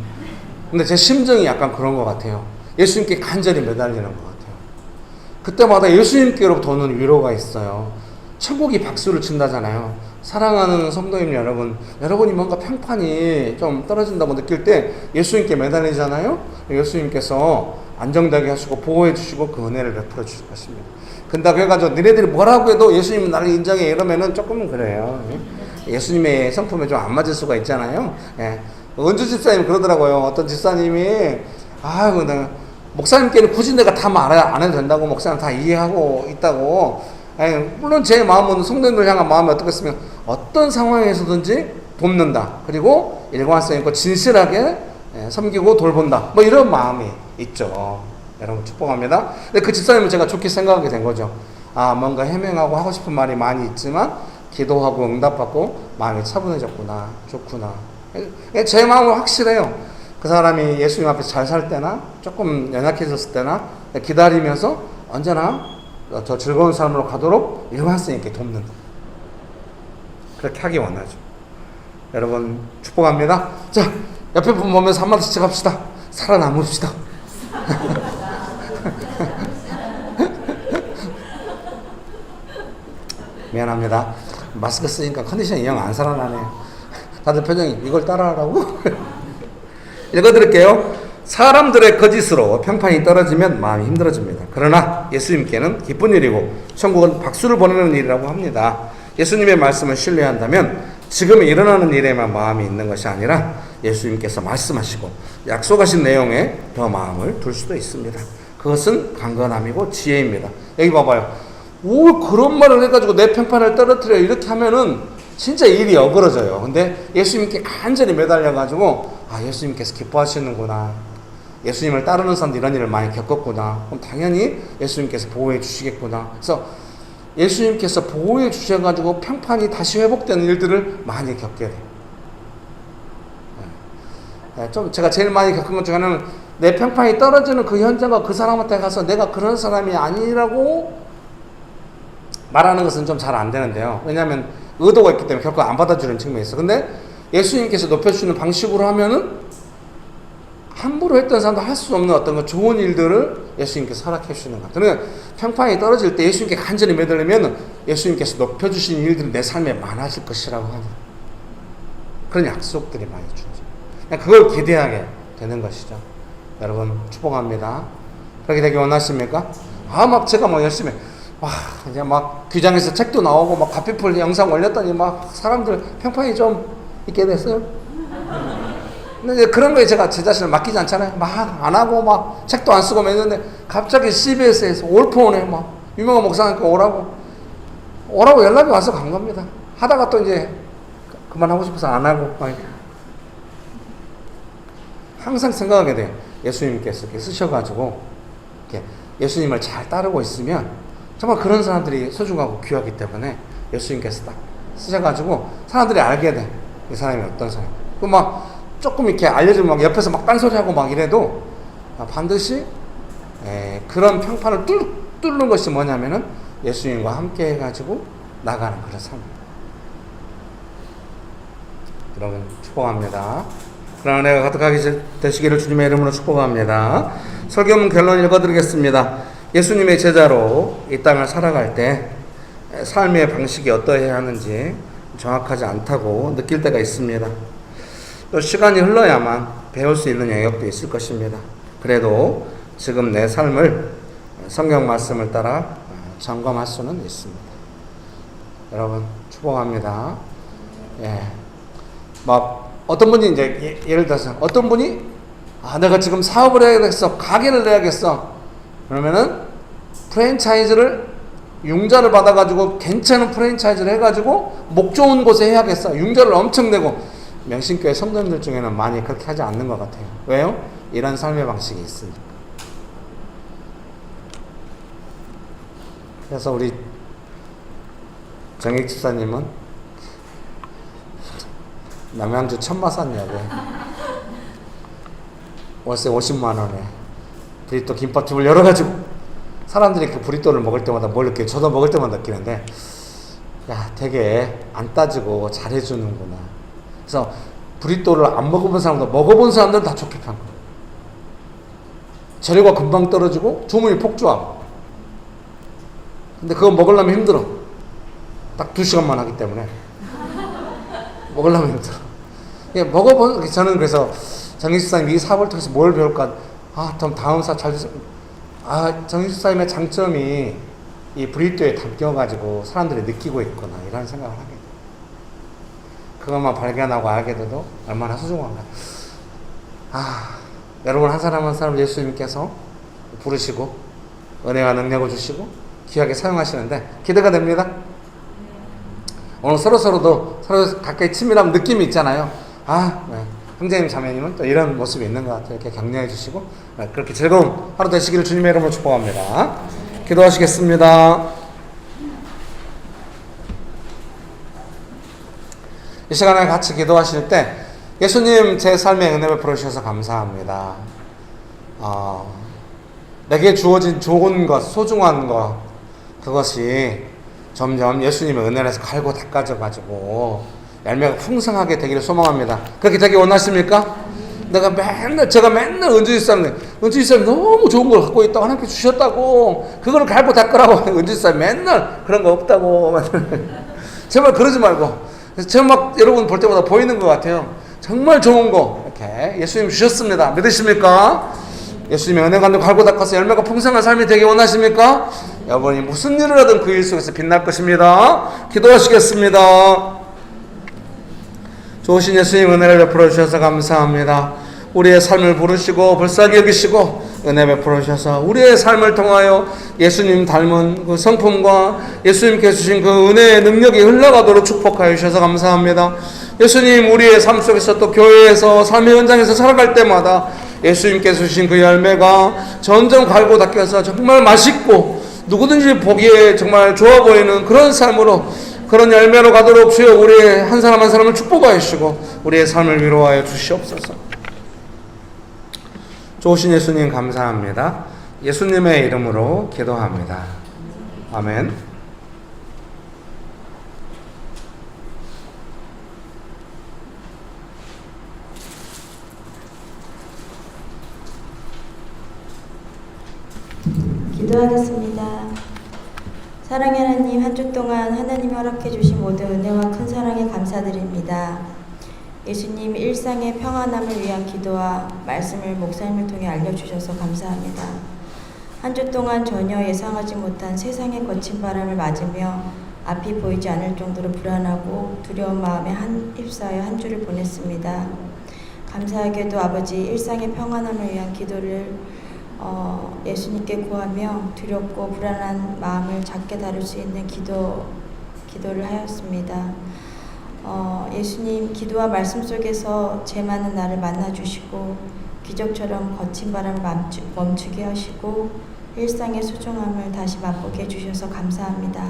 근데 제 심정이 약간 그런 것 같아요. 예수님께 간절히 매달리는 것 같아요. 그때마다 예수님께로부터 오는 위로가 있어요. 천국이 박수를 친다잖아요. 사랑하는 성도님 여러분, 여러분이 뭔가 평판이 좀 떨어진다고 느낄 때 예수님께 매달리잖아요. 예수님께서 안정되게 하시고 보호해 주시고 그 은혜를 베풀어 주실 것입니다. 근데 해가지고 너네들이 뭐라고 해도 예수님은 나를 인정해 이러면은 조금은 그래요. 예수님의 성품에 좀 안 맞을 수가 있잖아요. 은주 집사님 그러더라고요. 어떤 집사님이 아이고 내가 목사님께는 굳이 내가 다 말 안 해도 된다고, 목사님 다 이해하고 있다고. 아니, 물론 제 마음은 성도님들 향한 마음이 어떻겠으면 어떤 상황에서든지 돕는다. 그리고 일관성 있고 진실하게 섬기고 돌본다. 뭐 이런 마음이 있죠. 여러분 축복합니다. 근데 그 집사님을 제가 좋게 생각하게 된 거죠. 아, 뭔가 해명하고 하고 싶은 말이 많이 있지만 기도하고 응답받고 마음이 차분해졌구나. 좋구나. 제 마음은 확실해요. 그 사람이 예수님 앞에서 잘 살 때나 조금 연약해졌을 때나 기다리면서 언제나 더 즐거운 삶으로 가도록 일관성 있게 돕는, 그렇게 하기 원하죠. 여러분 축복합니다. 자, 옆에 분 보면서 한마디씩 합시다. 살아남읍시다. 미안합니다. 마스크 쓰니까 컨디션이 영 안 살아나네요. 다들 표정이 이걸 따라하라고? 읽어드릴게요. 사람들의 거짓으로 평판이 떨어지면 마음이 힘들어집니다. 그러나 예수님께는 기쁜 일이고 천국은 박수를 보내는 일이라고 합니다. 예수님의 말씀을 신뢰한다면 지금 일어나는 일에만 마음이 있는 것이 아니라 예수님께서 말씀하시고 약속하신 내용에 더 마음을 둘 수도 있습니다. 그것은 강건함이고 지혜입니다. 여기 봐봐요. 오, 그런 말을 해가지고 내 평판을 떨어뜨려 이렇게 하면은 진짜 일이 어그러져요. 근데 예수님께 간절히 매달려가지고 아, 예수님께서 기뻐하시는구나. 예수님을 따르는 사람들 이런 일을 많이 겪었구나. 그럼 당연히 예수님께서 보호해 주시겠구나. 그래서 예수님께서 보호해 주셔가지고 평판이 다시 회복되는 일들을 많이 겪게 돼요. 좀 제가 제일 많이 겪은 것 중에 하나는 내 평판이 떨어지는 그 현장과 그 사람한테 가서 내가 그런 사람이 아니라고 말하는 것은 좀 잘 안 되는데요. 왜냐하면 의도가 있기 때문에 결코 안 받아주는 측면이 있어. 근데 예수님께서 높여주시는 방식으로 하면은 함부로 했던 사람도 할 수 없는 어떤 좋은 일들을 예수님께서 허락해 주시는 것 같아요. 그러니까 평판이 떨어질 때 예수님께 간절히 매달리면 예수님께서 높여주신 일들이 내 삶에 많아질 것이라고 하는 그런 약속들이 많이 주죠. 그냥 그걸 기대하게 되는 것이죠. 여러분 축복합니다. 그렇게 되기 원하십니까? 아, 막 제가 막 열심히 와, 이제 막 귀장에서 책도 나오고 막 가피풀 영상 올렸더니 막 사람들 평판이 좀 있게 됐어요. 근데 이제 그런 거에 제가 제 자신을 맡기지 않잖아요. 막 안 하고 막 책도 안 쓰고 했는데 갑자기 CBS에서 올포원에 막 유명한 목사님께 오라고 연락이 와서 간 겁니다. 하다가 또 이제 그만하고 싶어서 안 하고 막 항상 생각하게 돼요. 예수님께서 이렇게 쓰셔가지고 이렇게 예수님을 잘 따르고 있으면 정말 그런 사람들이 소중하고 귀하기 때문에 예수님께서 딱 쓰셔가지고 사람들이 알게 돼. 이 사람이 어떤 사람. 그 막 조금 이렇게 알려주면 막 옆에서 막 딴소리하고 막 이래도 반드시 그런 평판을 뚫는 것이 뭐냐면은 예수님과 함께 해가지고 나가는 그런 삶입니다. 여러분 축복합니다. 그러나 내가 가득하게 되시기를 주님의 이름으로 축복합니다. 설교문 결론 읽어드리겠습니다. 예수님의 제자로 이 땅을 살아갈 때 삶의 방식이 어떠해야 하는지 정확하지 않다고 느낄 때가 있습니다. 또 시간이 흘러야만 배울 수 있는 영역도 있을 것입니다. 그래도 지금 내 삶을 성경 말씀을 따라 점검할 수는 있습니다. 여러분 축복합니다. 막 어떤 분이 이제 예를 들어서 어떤 분이 내가 지금 사업을 해야겠어, 가게를 내야겠어. 그러면은 프랜차이즈를 융자를 받아가지고 괜찮은 프랜차이즈를 해가지고 목 좋은 곳에 해야겠어. 융자를 엄청 내고 명신교회 성도님들 중에는 많이 그렇게 하지 않는 것 같아요. 왜요? 이런 삶의 방식이 있으니까. 그래서 우리 정익 집사님은 남양주 천마산역에 월세 50만 원에 브리또 김밥집을 열어가지고 사람들이 그 브리또를 먹을 때마다 뭘 느껴요? 저도 먹을 때마다 느끼는데 야, 되게 안 따지고 잘해주는구나. 그래서 브리또를 안 먹어본 사람도 먹어본 사람들은 다 좋게 평가해요. 재료가 금방 떨어지고 주문이 폭주하고. 근데 그거 먹으려면 힘들어. 딱 2시간만 하기 때문에 먹으려면 힘들어. 먹어본 저는 그래서 정익집사님 이 사업을 통해서 뭘 배울까? 좀 다음 사업 잘 됐으면. 정익집사님의 장점이 이 브리또에 담겨가지고 사람들이 느끼고 있구나 이런 생각을 하게 돼요. 그것만 발견하고 알게 돼도 얼마나 소중한가. 여러분 한 사람 한 사람 예수님께서 부르시고 은혜와 능력을 주시고 귀하게 사용하시는데 기대가 됩니다. 오늘 서로도 서로 가까이 친밀한 느낌이 있잖아요. 네. 형제님 자매님은 또 이런 모습이 있는 것 같아요. 이렇게 격려해 주시고 그렇게 즐거운 하루 되시기를 주님의 이름으로 축복합니다. 기도하시겠습니다. 이 시간에 같이 기도하실 때 예수님 제 삶에 은혜 베풀어 주셔서 감사합니다. 내게 주어진 좋은 것, 소중한 것, 그것이 점점 예수님의 은혜에서 갈고 닦아져가지고 열매가 풍성하게 되기를 소망합니다. 그렇게 되기 원하십니까? 제가 맨날 은주지사님 너무 좋은 걸 갖고 있다고 하나님께 주셨다고 그걸 갈고 닦으라고 은주지사님 맨날 그런 거 없다고 제발 그러지 말고 제가 막 여러분 볼 때마다 보이는 것 같아요. 정말 좋은 거 이렇게 예수님 주셨습니다. 믿으십니까? 예수님의 은혜 가운데 갈고 닦아서 열매가 풍성한 삶이 되기 원하십니까? 여러분이 무슨 일을 하든 그 일 속에서 빛날 것입니다. 기도하시겠습니다. 좋으신 예수님 은혜를 베풀어 주셔서 감사합니다. 우리의 삶을 부르시고 불쌍히 여기시고 은혜 베풀어 주셔서 우리의 삶을 통하여 예수님 닮은 그 성품과 예수님께서 주신 그 은혜의 능력이 흘러가도록 축복하여 주셔서 감사합니다. 예수님 우리의 삶 속에서 또 교회에서 삶의 현장에서 살아갈 때마다 예수님께서 주신 그 열매가 점점 갈고 닦여서 정말 맛있고 누구든지 보기에 정말 좋아 보이는 그런 삶으로 그런 열매로 가도록 주여 우리의 한 사람 한 사람을 축복하여 주시고 우리의 삶을 위로하여 주시옵소서. 좋으신 예수님 감사합니다. 예수님의 이름으로 기도합니다. 아멘. 기도하겠습니다. 사랑의 하나님, 한 주 동안 하나님이 허락해 주신 모든 은혜와 큰 사랑에 감사드립니다. 예수님 일상의 평안함을 위한 기도와 말씀을 목사님을 통해 알려주셔서 감사합니다. 한 주 동안 전혀 예상하지 못한 세상의 거친 바람을 맞으며 앞이 보이지 않을 정도로 불안하고 두려운 마음에 휩싸여 한 주를 보냈습니다. 감사하게도 아버지 일상의 평안함을 위한 기도를 예수님께 구하며 두렵고 불안한 마음을 작게 다룰 수 있는 기도를 하였습니다. 예수님 기도와 말씀 속에서 죄 많은 나를 만나주시고 기적처럼 거친 바람을 멈추게 하시고 일상의 소중함을 다시 맛보게 해주셔서 감사합니다.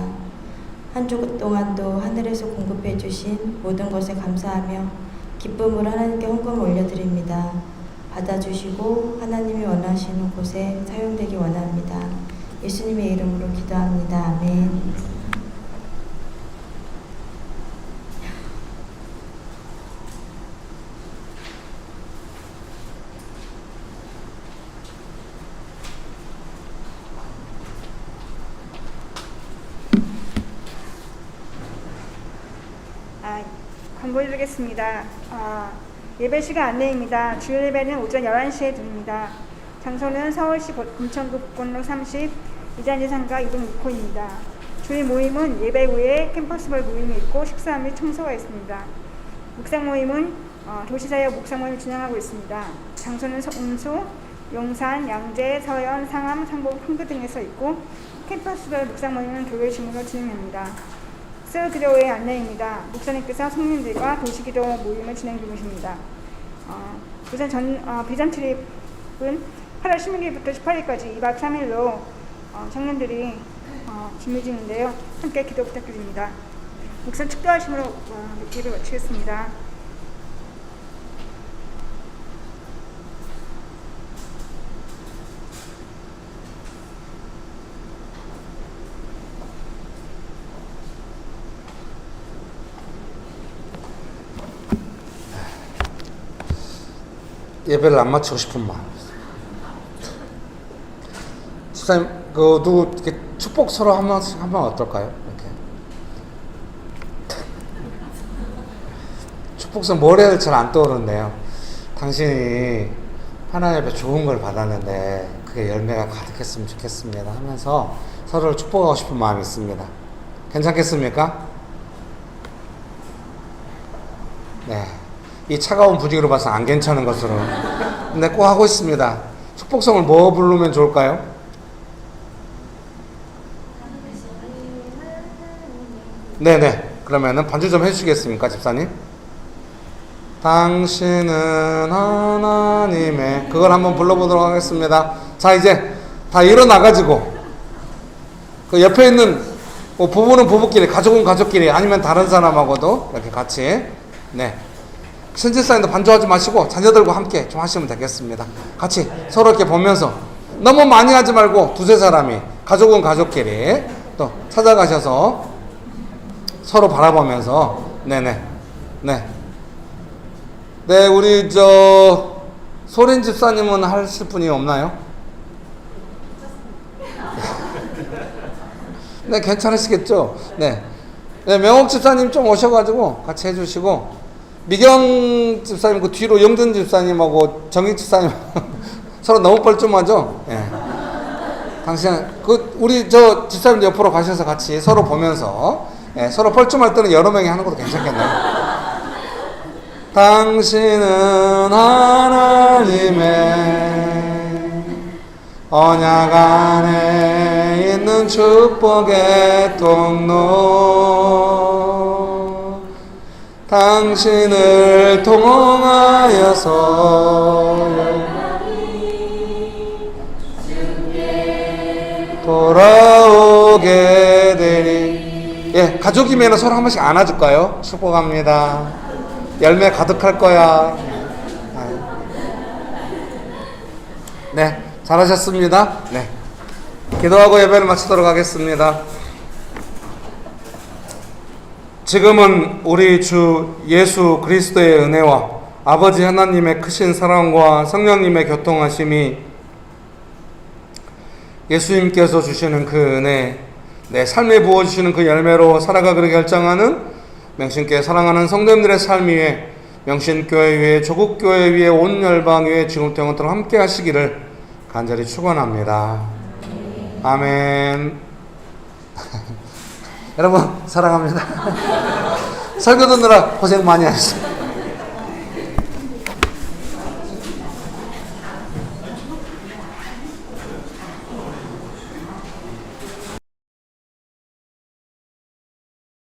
한 주 동안도 하늘에서 공급해 주신 모든 것에 감사하며 기쁨으로 하나님께 헌금을 올려드립니다. 받아주시고 하나님이 원하시는 곳에 사용되기 원합니다. 예수님의 이름으로 기도합니다. 아멘. 광고드리겠습니다. 예배 시간 안내입니다. 주일 예배는 오전 11시에 드립니다. 장소는 서울시 금천구 북권로 30 이자니상가 2동 6호입니다. 주일 모임은 예배 후에 캠퍼스별 모임이 있고 식사 및 청소가 있습니다. 묵상 모임은 도시사역 묵상 모임을 진행하고 있습니다. 장소는 운소, 용산, 양재, 서현, 상암, 상봉, 황교 등에서 있고 캠퍼스별 묵상 모임은 교회 주문으로 진행합니다. 기도회 안내입니다. 목사님께서 성민들과 도시기도 모임을 진행 중이십니다. 우선 비전 트립은 8월 16일부터 18일까지 2박 3일로 청년들이 준비 중인데요. 함께 기도 부탁드립니다. 목사님 축도하심으로 예배 마치겠습니다. 예배를 안 마치고 싶은 마음. 집사님, 누구 이렇게 축복 서로 한번 어떨까요? 이렇게 축복서 뭘 해야 잘 안 떠오르는데요. 당신이 하나님 앞에 좋은 걸 받았는데 그게 열매가 가득했으면 좋겠습니다 하면서 서로를 축복하고 싶은 마음이 있습니다. 괜찮겠습니까? 네. 이 차가운 분위기로 봐서 안 괜찮은 것으로. 근데 꼭 하고 있습니다. 축복성을 뭐 부르면 좋을까요? 네네. 그러면은 반주 좀 해주시겠습니까, 집사님? 당신은 하나님의, 그걸 한번 불러보도록 하겠습니다. 자, 이제 다 일어나가지고 그 옆에 있는 뭐 부부는 부부끼리, 가족은 가족끼리, 아니면 다른 사람하고도 이렇게 같이, 네, 신실사님도 반주하지 마시고 자녀들과 함께 좀 하시면 되겠습니다. 같이 서로 이렇게 보면서 너무 많이 하지 말고 두세 사람이, 가족은 가족끼리 또 찾아가셔서 서로 바라보면서, 네네, 네, 우리 소린 집사님은 하실 분이 없나요? 네, 괜찮으시겠죠? 네, 명옥 집사님 좀 오셔가지고 같이 해주시고, 미경 집사님 그 뒤로 영든 집사님하고 정익 집사님 서로 너무 뻘쭘하죠? 예. 당신 우리 집사님 옆으로 가셔서 같이 서로 보면서, 예, 서로 뻘쭘할 때는 여러 명이 하는 것도 괜찮겠네요. 당신은 하나님의 언약 안에 있는 축복의 통로, 당신을 통하여서 돌아오게 되리. 예, 가족이면 서로 한 번씩 안아줄까요? 축복합니다. 열매 가득할 거야. 네, 잘하셨습니다. 네, 기도하고 예배를 마치도록 하겠습니다. 지금은 우리 주 예수 그리스도의 은혜와 아버지 하나님의 크신 사랑과 성령님의 교통하심이, 예수님께서 주시는 그 은혜, 내 삶에 부어주시는 그 열매로 살아가기를 결정하는 명신교회 사랑하는 성도님들의 삶 위에, 명신교회 위에, 조국교회 위에, 온 열방 위에 지금부터 영원토록 함께 하시기를 간절히 축원합니다. 아멘. 여러분 사랑합니다. 설교 듣느라 고생 많이 하셨어요.